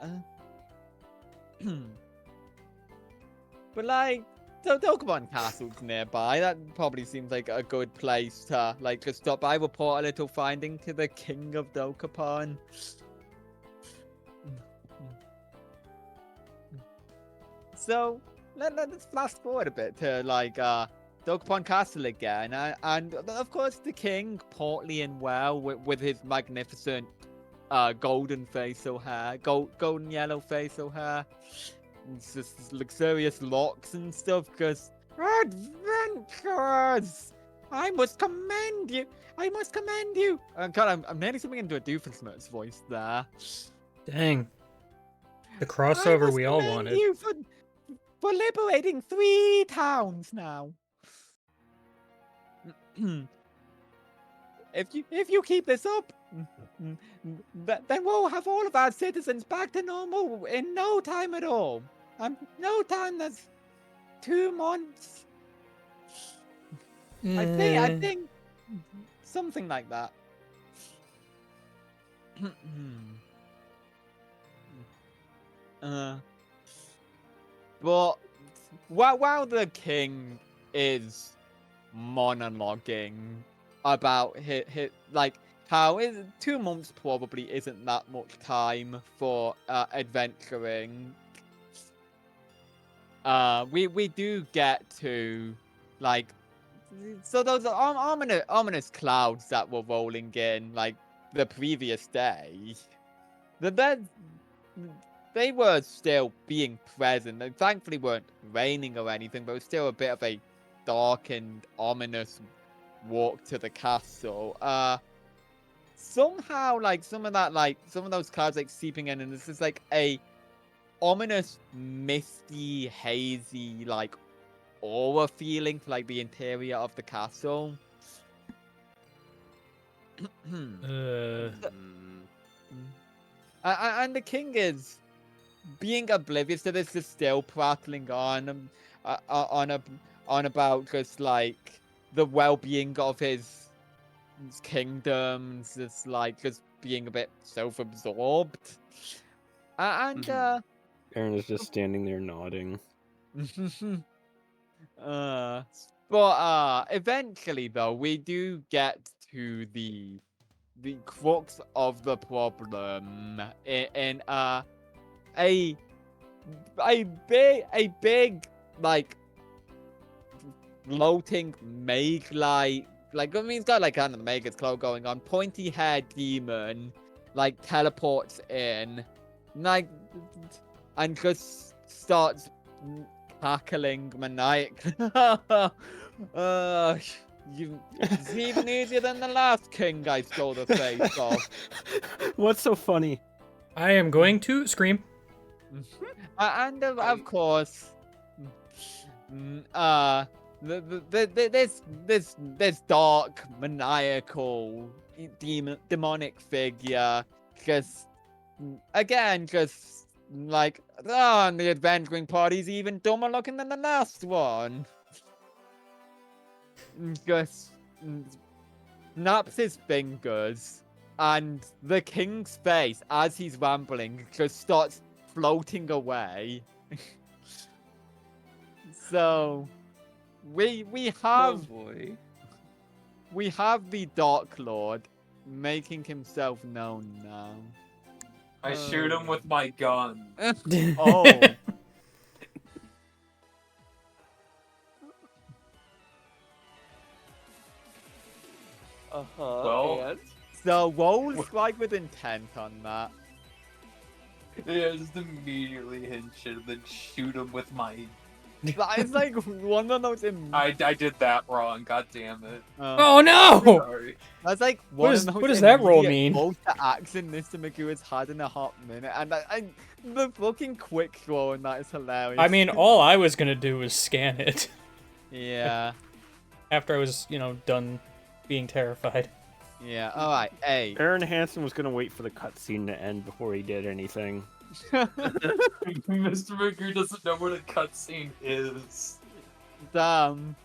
But, like, so Dokapon Castle's nearby. That probably seems like a good place to, like, just stop by, report a little finding to the King of Dokapon. So, let's fast forward a bit to, like, Dokapon Castle again. And, of course, the King, portly and well, with his magnificent golden facial hair, golden yellow facial hair. It's just luxurious locks and stuff, because adventurers! I must commend you! I must commend you! God, I'm nearly something into a Doofenshmirtz voice there. Dang. The I crossover must we all commend wanted. you for liberating 3 towns now. If you keep this up, then we'll have all of our citizens back to normal in no time at all. No time. That's 2 months. I think something like that. But while the king is monologuing about like how 2 months probably isn't that much time for adventuring. We do get to like those ominous clouds that were rolling in like the previous day. They were still being present. They thankfully weren't raining or anything, but it was still a bit of a dark and ominous walk to the castle. Somehow, like some of those clouds like seeping in, and this is like a ominous, misty, hazy, like aura feeling for like the interior of the castle. And the king is being oblivious to this, is still prattling on about just like the well-being of his kingdoms, just like just being a bit self-absorbed. And Aaron is just standing there nodding. but eventually though we do get to the crux of the problem in a big like floating Meg-like, I mean, it's got like kind of the Magus cloak going on. Pointy haired demon like teleports in, like, and just starts cackling maniacally. It's even easier than the last king I stole the face of. What's so funny? I am going to scream. And of course, this dark, maniacal, demonic figure, just like, and the adventuring party's even dumber looking than the last one. Just snaps his fingers, and the king's face, as he's rambling, just starts floating away. So we have boy. we have the Dark Lord making himself known now. I shoot him with my gun. Oh. Well- And So roll strike with intent on that. Yeah, just immediately hit shit and then shoot him with my. That is like one of those. I did that wrong. God damn it. Oh no! Sorry. That's like What one is- of those what does that roll immediate mean? Both the action Mr. Magoo has had in a hot minute, and the fucking quick throw on that is hilarious. I mean, all I was gonna do was scan it yeah, after I was, done being terrified. yeah. All right, hey. Aaron Hansen was gonna wait for the cutscene to end before he did anything. Mr. Magoo doesn't know what a cutscene is. Damn.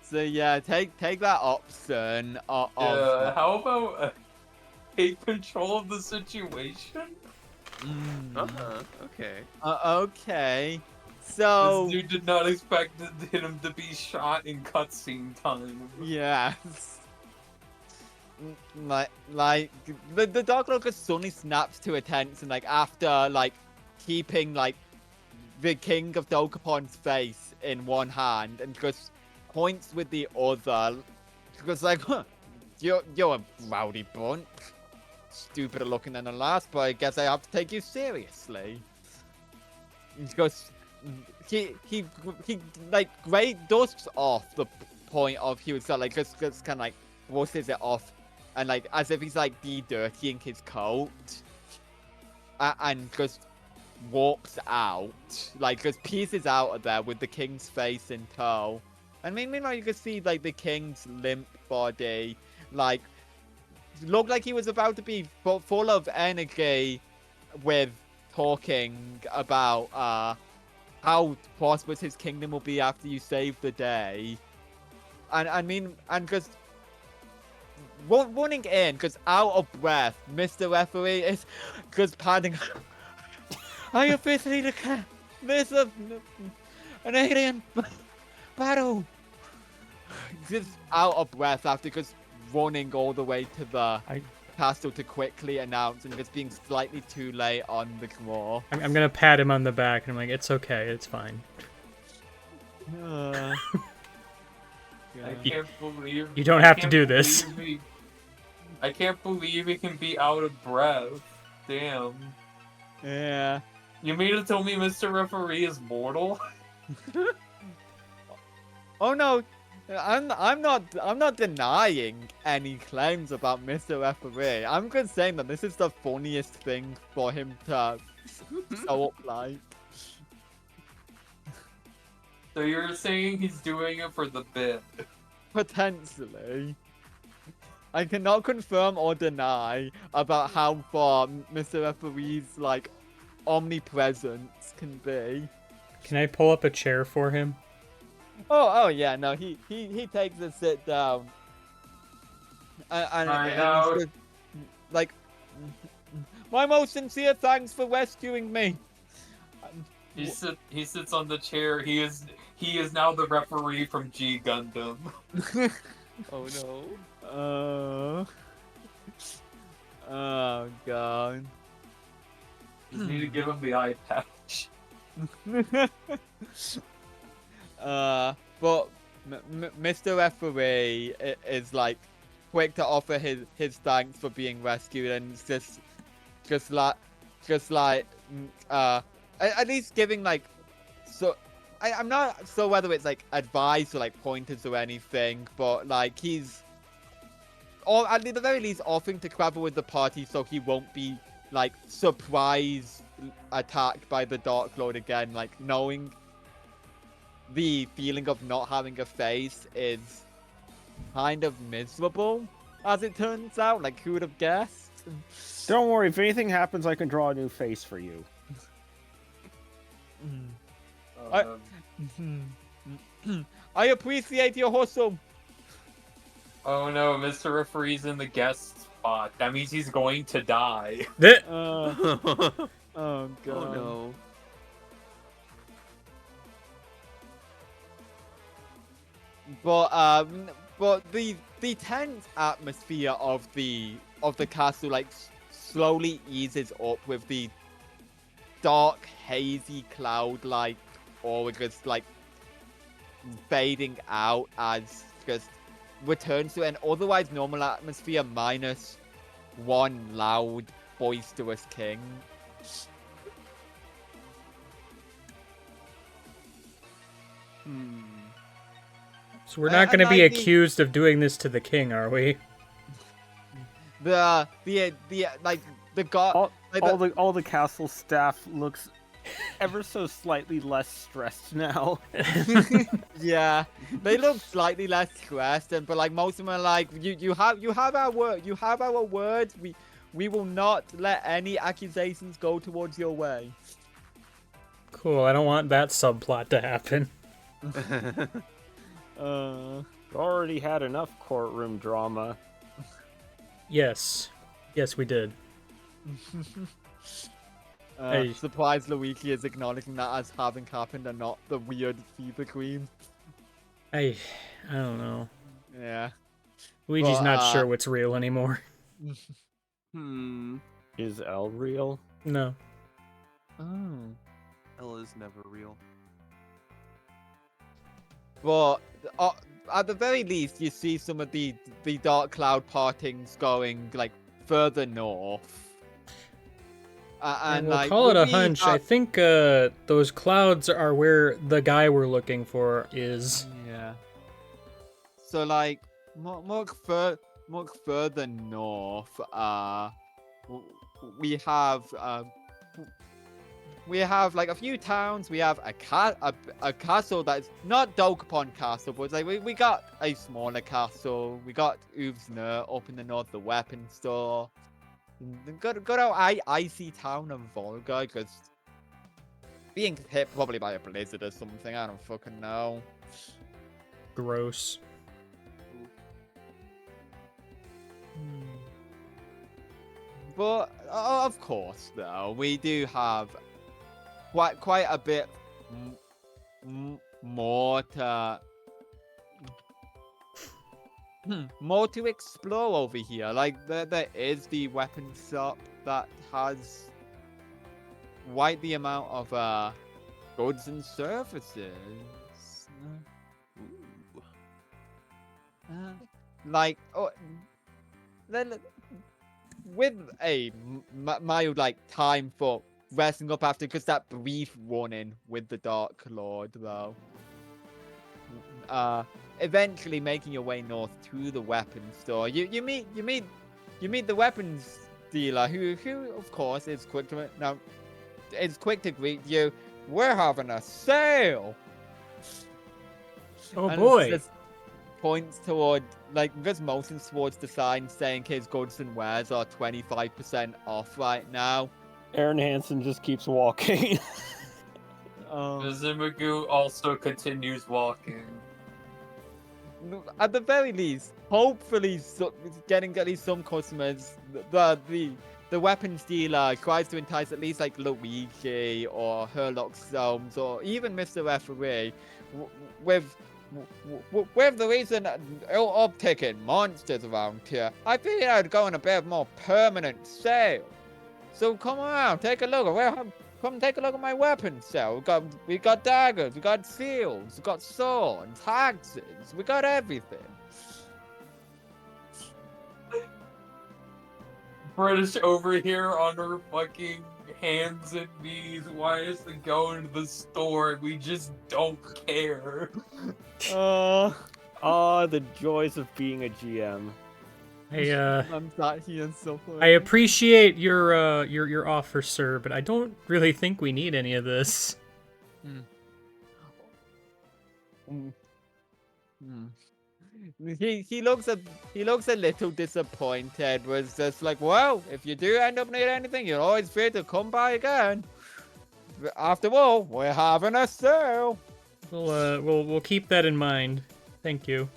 So yeah, take that option. Yeah, how about take control of the situation? okay. Okay. So This dude did not expect him to be shot in cutscene time. yes. Like the Dark Lord just suddenly snaps to attention, like after like keeping like the King of Dokupon's face in one hand and just points with the other, just like, huh, you're a rowdy bunch. stupider looking than the last, but I guess I have to take you seriously. He goes, he like great dusts off the point of he was like just kind of like brushes it off, and like as if he's like de-dirtying his coat, and just walks out, like just pieces out of there with the king's face in tow. And meanwhile, you can see like the king's limp body, like looked like he was about to be full of energy with talking about how prosperous his kingdom will be after you save the day. And just running in, because out of breath, Mr. Referee is just padding. I officially declare this an alien battle. Just out of breath after just running all the way to the castle to quickly announce and just being slightly too late on the draw. I'm gonna pat him on the back and I'm like, it's okay, it's fine. I can't believe You don't have to do this. I can't believe he can be out of breath. Damn. Yeah. You mean to tell me Mr. Referee is mortal? Oh no, I'm not denying any claims about Mr. Referee. I'm just saying that this is the funniest thing for him to show up like. So you're saying he's doing it for the bit? Potentially. I cannot confirm or deny about how far Mr. Referee's like omnipresence can be. Can I pull up a chair for him? Oh yeah, no, he takes a sit down. And know. he's just, like, my most sincere thanks for rescuing me. He sits on the chair. He is now the referee from G Gundam. Oh no. Oh god. You need to give him the eye patch. But Mr. Referee is like quick to offer his thanks for being rescued, and it's just like at least giving like, so I'm not sure whether it's like advice or like pointers or anything, but like he's, or at the very least offering to travel with the party so he won't be like surprise attacked by the Dark Lord again, like knowing the feeling of not having a face is kind of miserable, as it turns out. Like, who would have guessed? Don't worry, if anything happens, I can draw a new face for you. I appreciate your hustle. Oh no, Mr. Referee's in the guest spot. That means he's going to die. Oh god. Oh no. But the tense atmosphere of the castle like slowly eases up with the dark, hazy cloud like aura just like fading out as just returns to an otherwise normal atmosphere minus one loud, boisterous king. So we're not going to be like the- accused of doing this to the king, are we? The like the god like All the castle staff looks ever so slightly less stressed now. yeah, they look slightly less stressed, but like most of them are like, you have our word, you have our words. We will not let any accusations go towards your way. Cool, I don't want that subplot to happen. Already had enough courtroom drama. Yes. Yes, we did. Hey. Surprised Luigi is acknowledging that as having happened and not the weird fever queen. I don't know. Yeah. Luigi's Well, not sure what's real anymore. Is L real? No. Oh. L is never real. But at the very least, you see some of the dark cloud partings going like further north. And we'll like call it a we hunch. I have- think those clouds are where the guy we're looking for is. Yeah. So like much further north, w- we have like a few towns. We have a castle that's not Dokapon Castle, but it's like we got a smaller castle. We got Uvsner up in the north, the weapon store. Good old icy town of Volga, because being hit probably by a blizzard or something. I don't fucking know. Gross. But of course, though, we do have quite a bit more to more to explore over here. Like there is the weapon shop that has quite the amount of goods and services. Ooh. Like then with a mild like time for resting up after just that brief warning with the Dark Lord, though. Eventually making your way north to the weapons store, you meet the weapons dealer, who of course is quick to greet you. We're having a sale. Oh And boy. just points toward, like, just motions towards the sign saying his goods and wares are 25% off right now. Aaron Hansen just keeps walking. Mizumagu also continues walking. At the very least, hopefully, getting at least some customers. The weapons dealer tries to entice at least like Luigi or Herlock Soames or even Mr. Referee with the recent uptick in monsters around here. I figured I'd go on a bit of more permanent sale. So come around, take a look. Come take a look at my weapons sale. We got daggers, we got shields, we got swords, axes, we got everything. British over here on her fucking hands and knees. Why is it going to the store? We just don't care. The joys of being a GM. I'm sat here suffering. I appreciate your offer, sir, but I don't really think we need any of this. He looks a little disappointed. Was just like, well, if you do end up needing anything, you're always free to come by again. After all, we're having a sale. We'll keep that in mind. Thank you.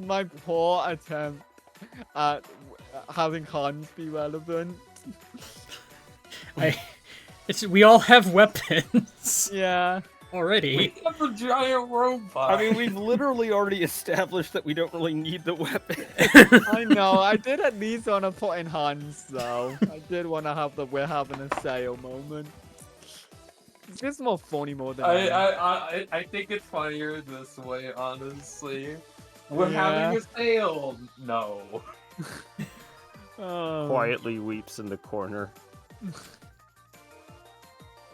My poor attempt at having Hans be relevant. We all have weapons Yeah. already. We have a giant robot. I mean, we've literally already established that we don't really need the weapon. I know. I did at least want to put in Hans, though. I did want to have the we're having a sale moment. It's just more funny more than anything. I think it's funnier this way, honestly. We're having a sale. No. Oh. Quietly weeps in the corner.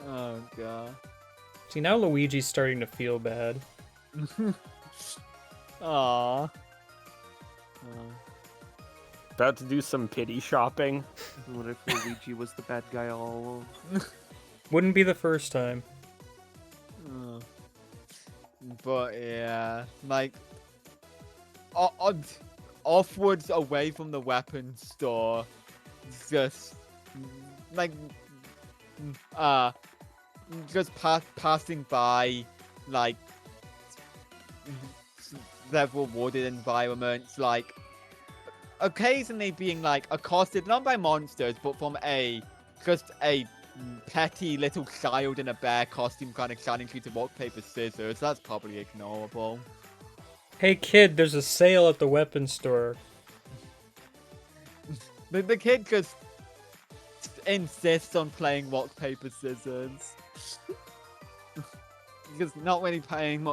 Oh god. See, now Luigi's starting to feel bad. Aww. About to do some pity shopping. What if Luigi was the bad guy all along? Wouldn't be the first time. But yeah, like offwards away from the weapons store, just like just passing by like several wooded environments, like occasionally being like accosted not by monsters but from just a petty little child in a bear costume kind of challenging you to rock paper scissors. That's probably ignorable. Hey kid, there's a sale at the weapons store. The kid just insists on playing rock paper scissors. Because not really paying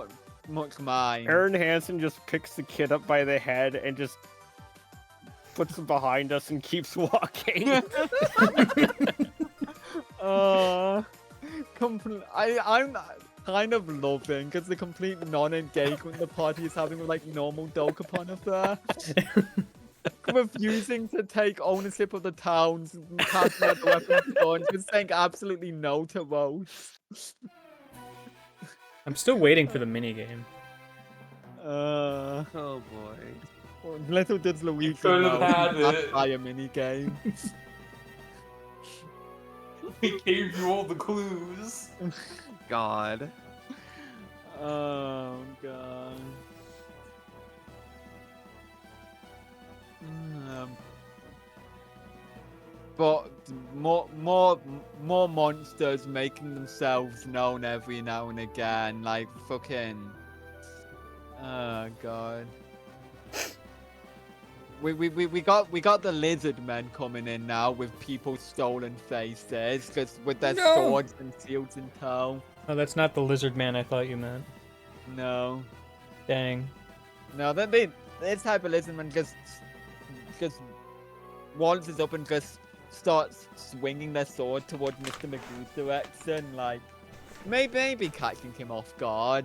much mine. Aaron Hansen just picks the kid up by the head and just puts him behind us and keeps walking. I'm kind of loving because the complete non-engagement the party is having with like normal Dokapon affair. Refusing to take ownership of the towns, casting out the weapons guns, just saying absolutely no to roast. I'm still waiting for the minigame. Oh boy. Little does Luigi Could have know had he's it. by a minigame. He gave you all the clues. God. Oh god. But more monsters making themselves known every now and again, like fucking. Oh god. We got the lizard men coming in now with people's stolen faces, because with their No! swords and shields in tow. Oh, that's not the lizard man I thought you meant. No. Dang. No, this type of lizard man just waltzes up and just starts swinging their sword towards Mr. Magoo's direction, like maybe catching him off guard.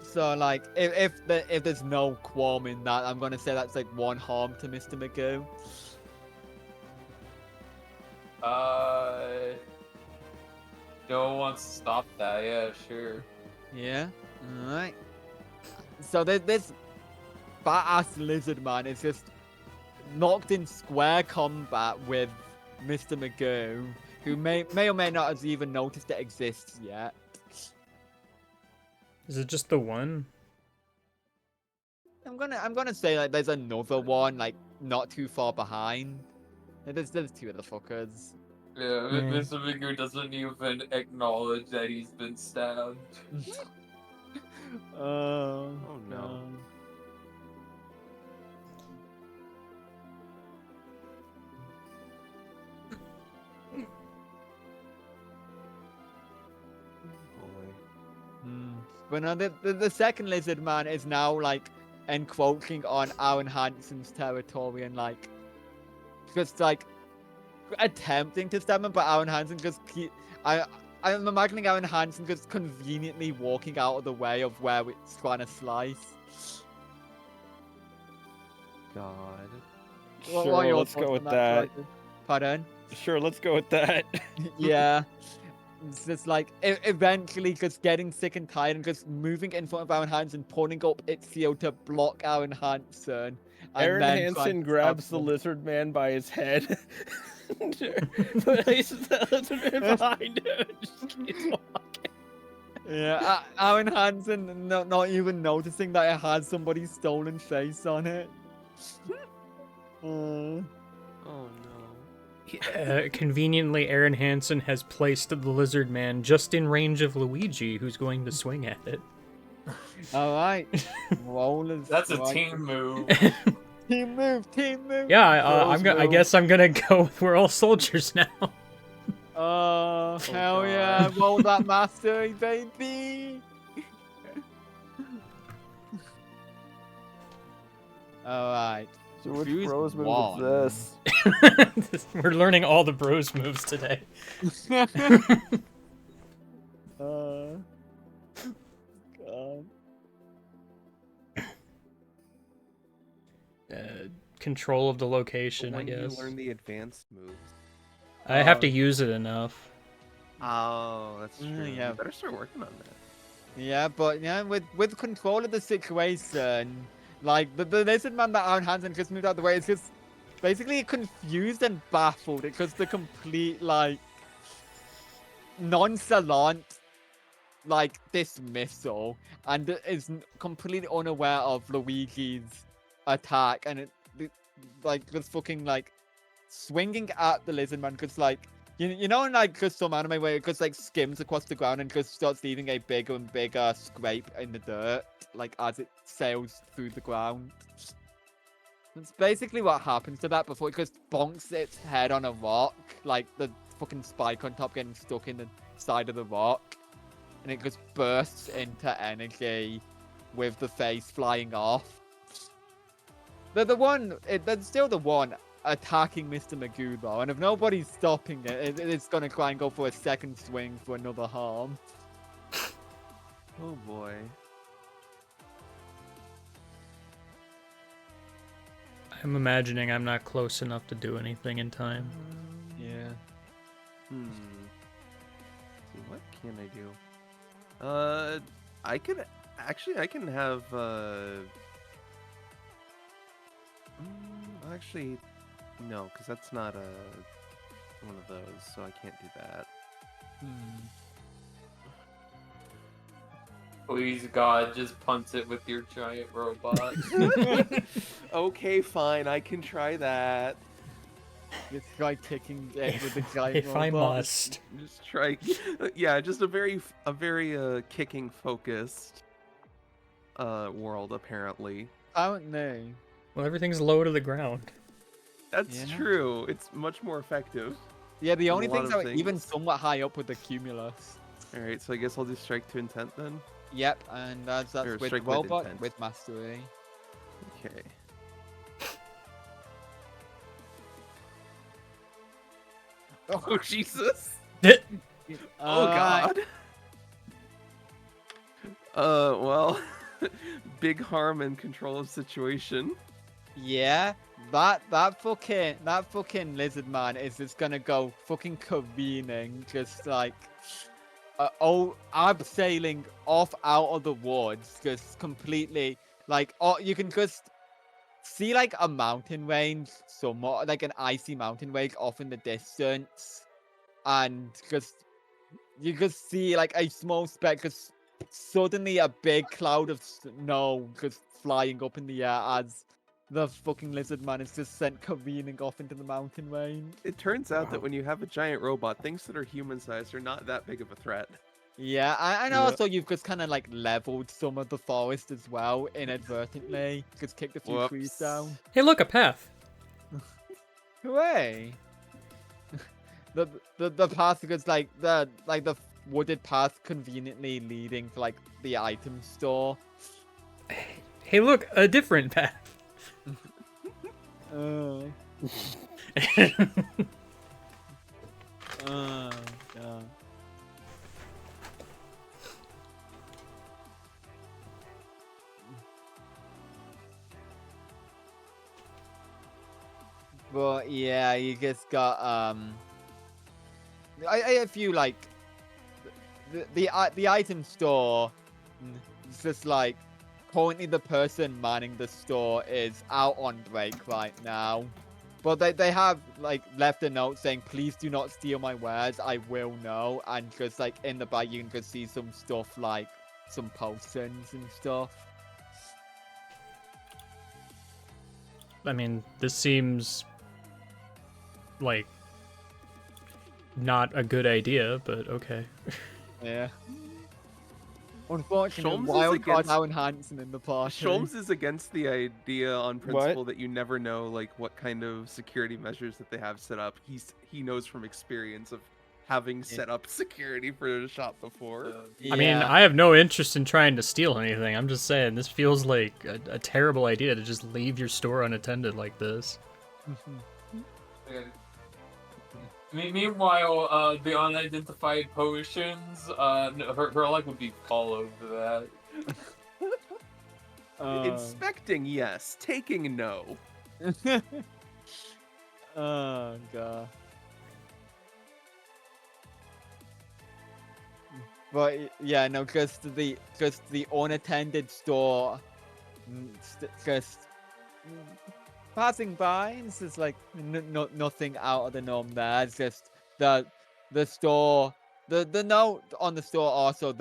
So like if there's no qualm in that, I'm gonna say that's like one harm to Mr. Magoo. No one wants to stop that. Yeah, sure. Yeah. Alright. So this badass lizard man is just knocked in square combat with Mr. Magoo, who may or may not have even noticed it exists yet. Is it just the one? I'm gonna say like there's another one like not too far behind. There's two other fuckers. Yeah, Mm. Mr. Magoo doesn't even acknowledge that he's been stabbed. Oh no. But no, the second lizard man is now like encroaching on Aaron Hansen's territory and like just like attempting to stab him, but Aaron Hansen just I'm imagining Aaron Hansen just conveniently walking out of the way of where it's trying to slice. God. What Sure, are your let's thoughts go on with that, that. Jordan? Pardon? Sure, let's go with that. Yeah. It's just like eventually just getting sick and tired and just moving in front of Aaron Hansen, pulling up its shield to block Aaron Hansen. Aaron then Hansen trying to grabs stab the him. lizard man by his head. Places the lizard man behind him. And just keeps walking. Yeah, Aaron Hansen not even noticing that it has somebody's stolen face on it. Oh no. Conveniently, Aaron Hansen has placed the lizard man just in range of Luigi, who's going to swing at it. All right, rollers. That's a right. team move. Team move. Yeah, Bros I move. guess I'm gonna go with we're all soldiers now. Oh, hell God. yeah! Roll that mastery, baby. All right. So which Choose bros move one. is this? We're learning all the bros moves today. God. Control of the location, When I do you guess. learn the advanced moves? I have to use it enough. Oh, that's true. yeah. You better start working on that. Yeah, but yeah, with control of the situation, like the lizard man that Aaron Hansen just moved out of the way is just basically confused and baffled. It's just the complete like nonchalant like dismissal, and is completely unaware of Luigi's attack, and it like just fucking like swinging at the lizard man because like you know in like just some anime where it just like skims across the ground and just starts leaving a bigger and bigger scrape in the dirt like as it sails through the ground. That's basically what happens to that before it just bonks its head on a rock, like the fucking spike on top getting stuck in the side of the rock, and it just bursts into energy with the face flying off. That's still the one attacking Mr. Magoo though, and if nobody's stopping it's gonna try and go for a second swing for another harm. Oh boy. I'm imagining I'm not close enough to do anything in time. Yeah. So what can I do? I can have actually no, because that's not one of those, so I can't do that. Please, God, just punch it with your giant robot. Okay, fine, I can try that. Just try kicking it with the giant If I robot. must. Just try, yeah, just a very kicking focused world apparently. Aren't they? Well, everything's low to the ground. That's Yeah. true. It's much more effective. Yeah, the There's only a lot things of that are even things. somewhat high up with the cumulus. All right, so I guess I'll do strike to intent then. Yep, and that's Or with strike with robot intent. with mastery. Okay. Oh Jesus! Oh God! Well, big harm and control of situation. Yeah, that fucking lizard man is just gonna go fucking careening, just like abseiling off out of the woods, just completely like you can just see like a mountain range, somewhat like an icy mountain range off in the distance, and just you just see like a small speck, just suddenly a big cloud of snow just flying up in the air as the fucking lizard man is just sent careening off into the mountain range. It turns out that when you have a giant robot, things that are human-sized are not that big of a threat. Yeah, and Yeah. also you've just kind of like leveled some of the forest as well inadvertently. Just kicked a few trees Whoops. down. Hey, look, a path. Hooray! the path is like the wooded path conveniently leading to like the item store. Hey, look, a different path. Yeah. But yeah, you just got if you like the item store, it's just like currently the person manning the store is out on break right now. But they have like left a note saying, please do not steal my wares, I will know. And just like in the back you can just see some stuff like some potions and stuff. I mean, this seems like not a good idea, but okay. Yeah. Unfortunately, Sholmes is wild card against- Alan Hansen in the party. Sholmes is against the idea on principle that you never know like what kind of security measures that they have set up. He knows from experience of having set up security for the shop before. I mean, I have no interest in trying to steal anything. I'm just saying, this feels like a terrible idea to just leave your store unattended like this. Meanwhile, the unidentified potions, her luck would be all over that. Inspecting, yes. Taking, no. Oh god. But yeah, no, just the unattended store, just passing by. And it's just like nothing out of the norm there. It's just the store. The note on the store also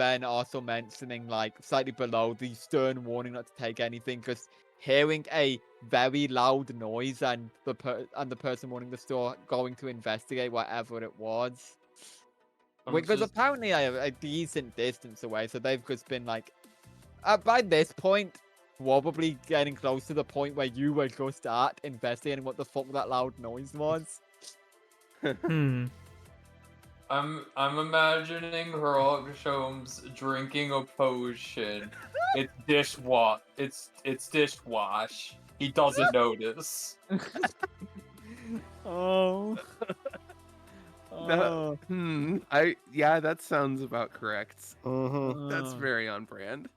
mentioning like slightly below the stern warning not to take anything, because hearing a very loud noise and the person running the store going to investigate whatever it was. Because apparently I have a decent distance away, so they've just been like, by this point, probably getting close to the point where you were just at investigating what the fuck that loud noise was. Hmm. I'm imagining Herlock Sholmes drinking a potion. It's dishwash. It's dishwash. He doesn't notice. Oh. That, yeah, that sounds about correct. That's Oh. very on brand.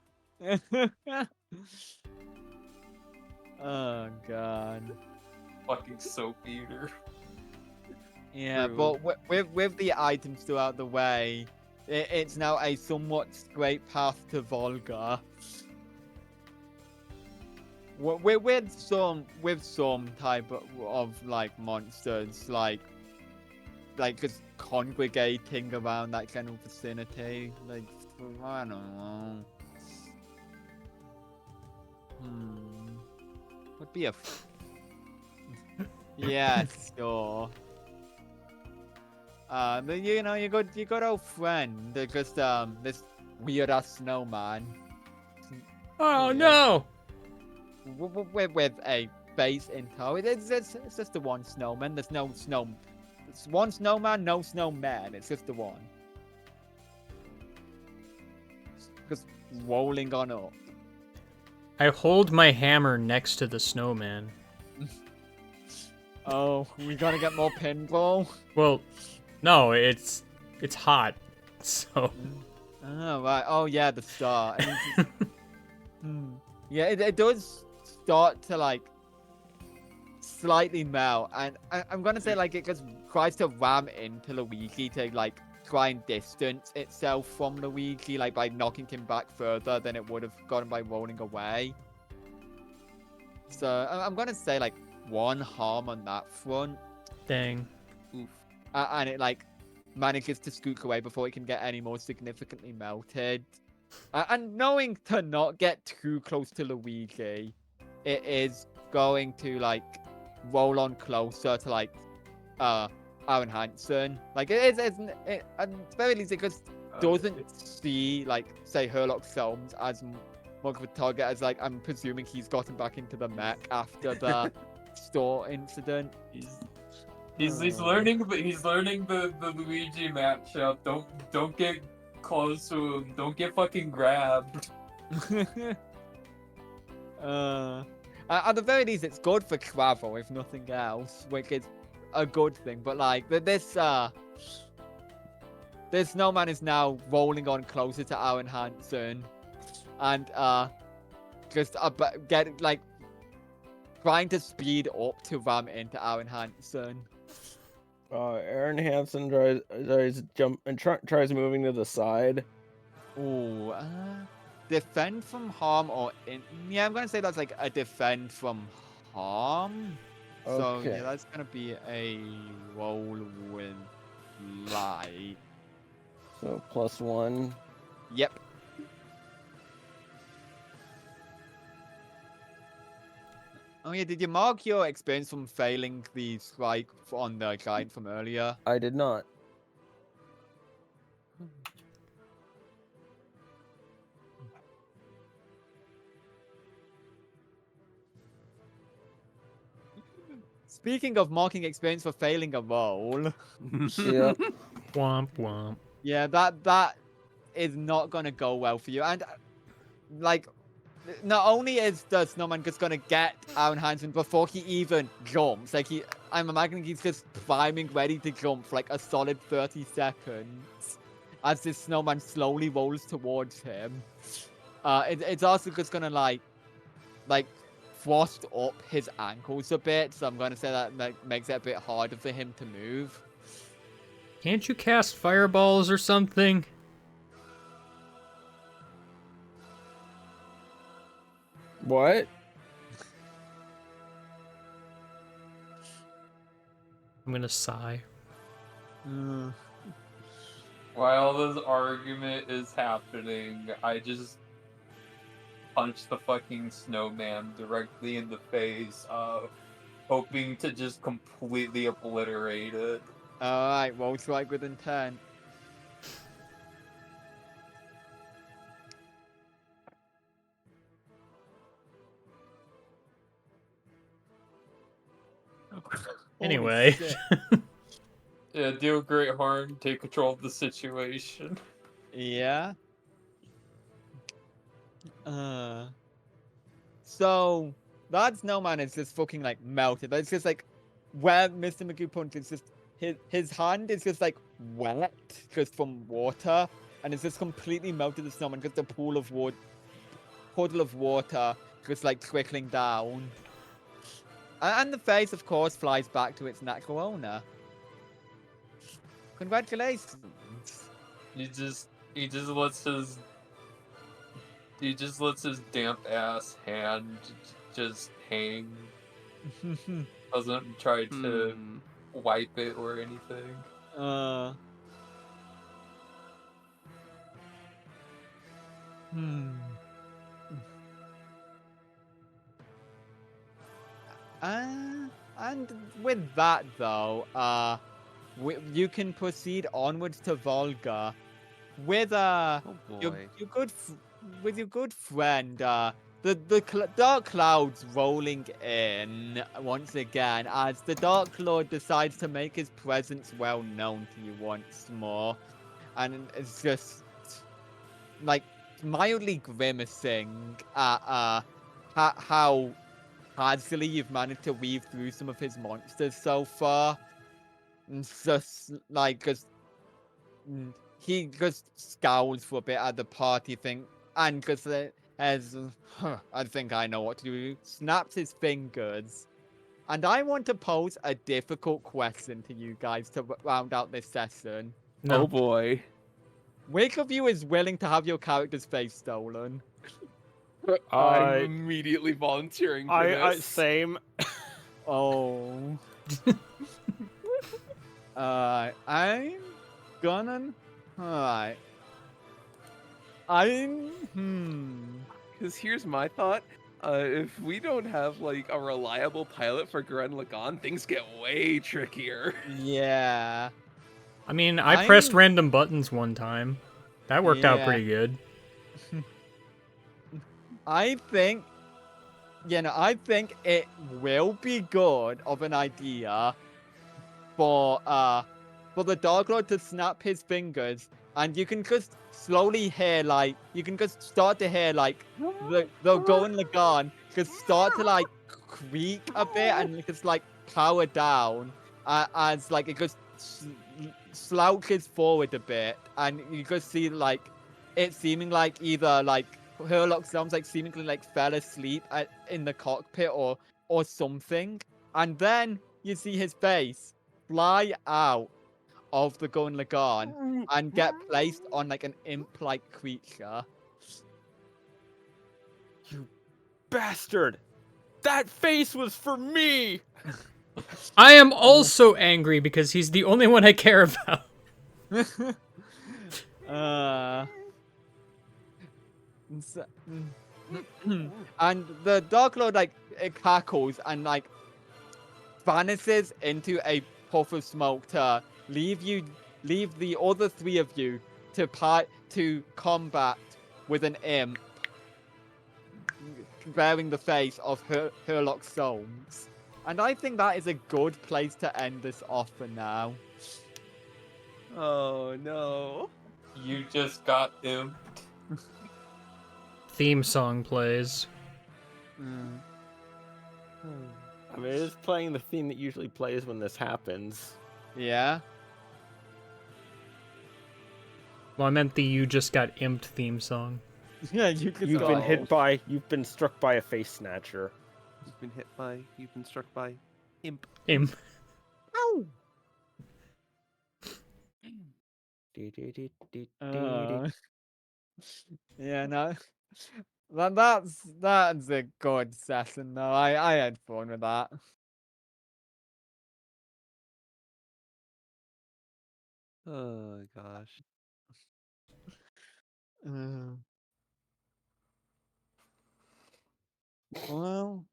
Oh god. Fucking soap eater. Yeah, True. but with the items still out the way, it's now a somewhat straight path to Volga. With some type of like monsters, like just congregating around that general vicinity, like I don't know. Would be a yeah, sure. But you know, you got old friend, just this weird ass snowman. Oh Weird. no! With a base in tow. It's just the one snowman. There's no snow. It's one snowman, no snowman. It's just the one. Just rolling on up. I hold my hammer next to the snowman. Oh, we gotta get more pinball. Well, no, it's hot, so. Oh right. Oh yeah, the star. And it's just- Yeah, it does start to like slightly melt, and I'm gonna say like it just tries to ram into Luigi to like try and distance itself from Luigi, like by knocking him back further than it would have gotten by rolling away. So I'm gonna say like 1 harm on that front, Dang. Oof. and it like manages to scoot away before it can get any more significantly melted. And knowing to not get too close to Luigi, it is going to like roll on closer to like Aaron Hansen. Like it is at the very least it just doesn't see like say Herlock Sholmes as much of a target as like I'm presuming he's gotten back into the mech after the store incident. He's learning the Luigi matchup. Don't get close to him. Don't get fucking grabbed. At the very least, it's good for travel, if nothing else, which is a good thing. But like this snowman is now rolling on closer to Aaron Hansen, and just get like trying to speed up to ram into Aaron Hansen. Aaron Hansen tries jump and tries moving to the side. Ooh, defend from harm yeah, I'm gonna say that's like a defend from harm. So Okay. yeah, that's gonna be a roll with light. So +1. Yep. Oh yeah, did you mark your experience from failing the strike on the giant from earlier? I did not. Speaking of marking experience for failing a roll, Yeah. Womp womp. yeah, that is not gonna go well for you. And like, not only is the snowman just gonna get Aaron Hansen before he even jumps, like I'm imagining he's just climbing, ready to jump for like a solid 30 seconds as this snowman slowly rolls towards him. It's also just gonna like frost up his ankles a bit, so I'm gonna say that makes it a bit harder for him to move. Can't you cast fireballs or something? What? I'm gonna sigh. While this argument is happening, I just punch the fucking snowman directly in the face, hoping to just completely obliterate it. Alright, roll strike with intent. Anyway. shit. Yeah, deal great harm, take control of the situation. Yeah. So that snowman is just fucking like melted. It's just like where Mr. Magoo punches, just his hand is just like wet just from water, and it's just completely melted the snowman. Just a puddle of water, just like trickling down. And the face, of course, flies back to its natural owner. Congratulations. He just lets his damp ass hand just hang. Doesn't try to Hmm. wipe it or anything. Hmm. And with that though, you can proceed onwards to Volga with Oh boy. with your good friend. The dark clouds rolling in once again as the Dark Lord decides to make his presence well known to you once more, and it's just like mildly grimacing at how hardly you've managed to weave through some of his monsters so far. It's just like, he just scowls for a bit at the party thing, and just as I think I know what to do, snaps his fingers. And I want to pose a difficult question to you guys to round out this session. No. Oh boy. Which of you is willing to have your character's face stolen? I'm immediately volunteering for this. Same. Oh. I'm gonna. Alright. Because here's my thought. If we don't have like a reliable pilot for Gurren Lagann, things get way trickier. Yeah. I mean, I pressed I'm- random buttons one time. That worked out Yeah. pretty good. I think. I think it will be good of an idea for the Dark Lord to snap his fingers, and you can just slowly hear you can just start to hear the Gurren Lagann just start to creak a bit and just power down as it just slouches forward a bit, and you just see it seeming either Herlock sounds seemingly fell asleep in the cockpit or something, and then you see his face fly out of the Gurren Lagann and get placed on an imp-like creature. You bastard! That face was for me! I am also angry because he's the only one I care about. And the Dark Lord it cackles and vanishes into a puff of smoke to leave the other three of you to combat with an imp bearing the face of Herlock Soames. And I think that is a good place to end this off for now. Oh no. You just got imped. Theme song plays. I mean, it is playing the theme that usually plays when this happens. Yeah. Well, I meant the "You Just Got Imped" theme song. Yeah, you've You've been struck by a face snatcher. You've been struck by imp. Imp. Ow! Dee-dee-dee-dee-dee-dee. Yeah, no. That's a good session though. I had fun with that. Oh gosh. Well,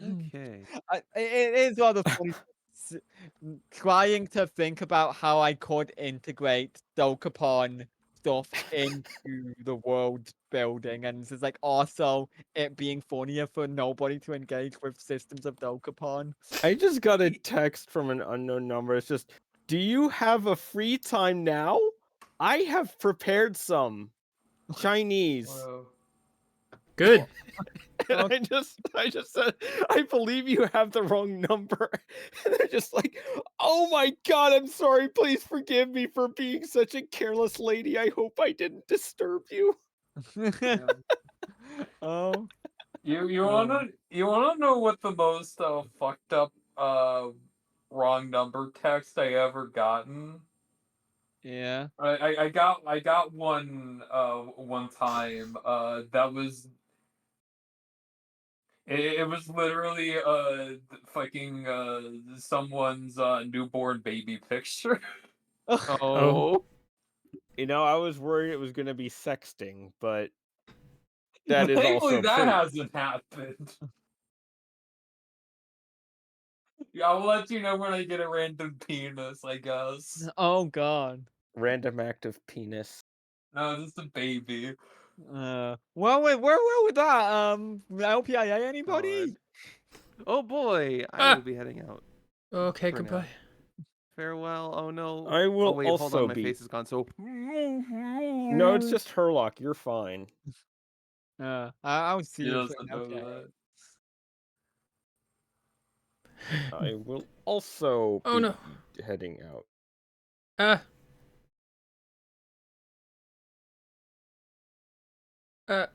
Okay. it is rather fun trying to think about how I could integrate Dokapon stuff into the world building, and it's like also it being funnier for nobody to engage with systems of Dokapon. I just got a text from an unknown number. It's just, do you have a free time now? I have prepared some Chinese. Whoa. Good. And I just said, I believe you have the wrong number. And they're just like, oh my god, I'm sorry. Please forgive me for being such a careless lady. I hope I didn't disturb you. Yeah. Oh, You wanna know what the most fucked up wrong number text I ever gotten? yeah. I got one one time that was it was literally fucking someone's newborn baby picture. Oh. You know, I was worried it was going to be sexting, but that is Thankfully also that pretty. hasn't happened. Yeah, I'll let you know when I get a random penis, I guess. Oh god. Random act of penis. No, just a baby. Well, where with that? LPIA, anybody? Oh boy, I Ah. will be heading out. Okay, For now. goodbye. Farewell. Oh no. I will Oh wait, hold also on. My be. face is gone. So. No, it's just Herlock. You're fine. I'll see He you doesn't soon. know Okay. that. I will also Oh, be no. heading out. Uh. Uh.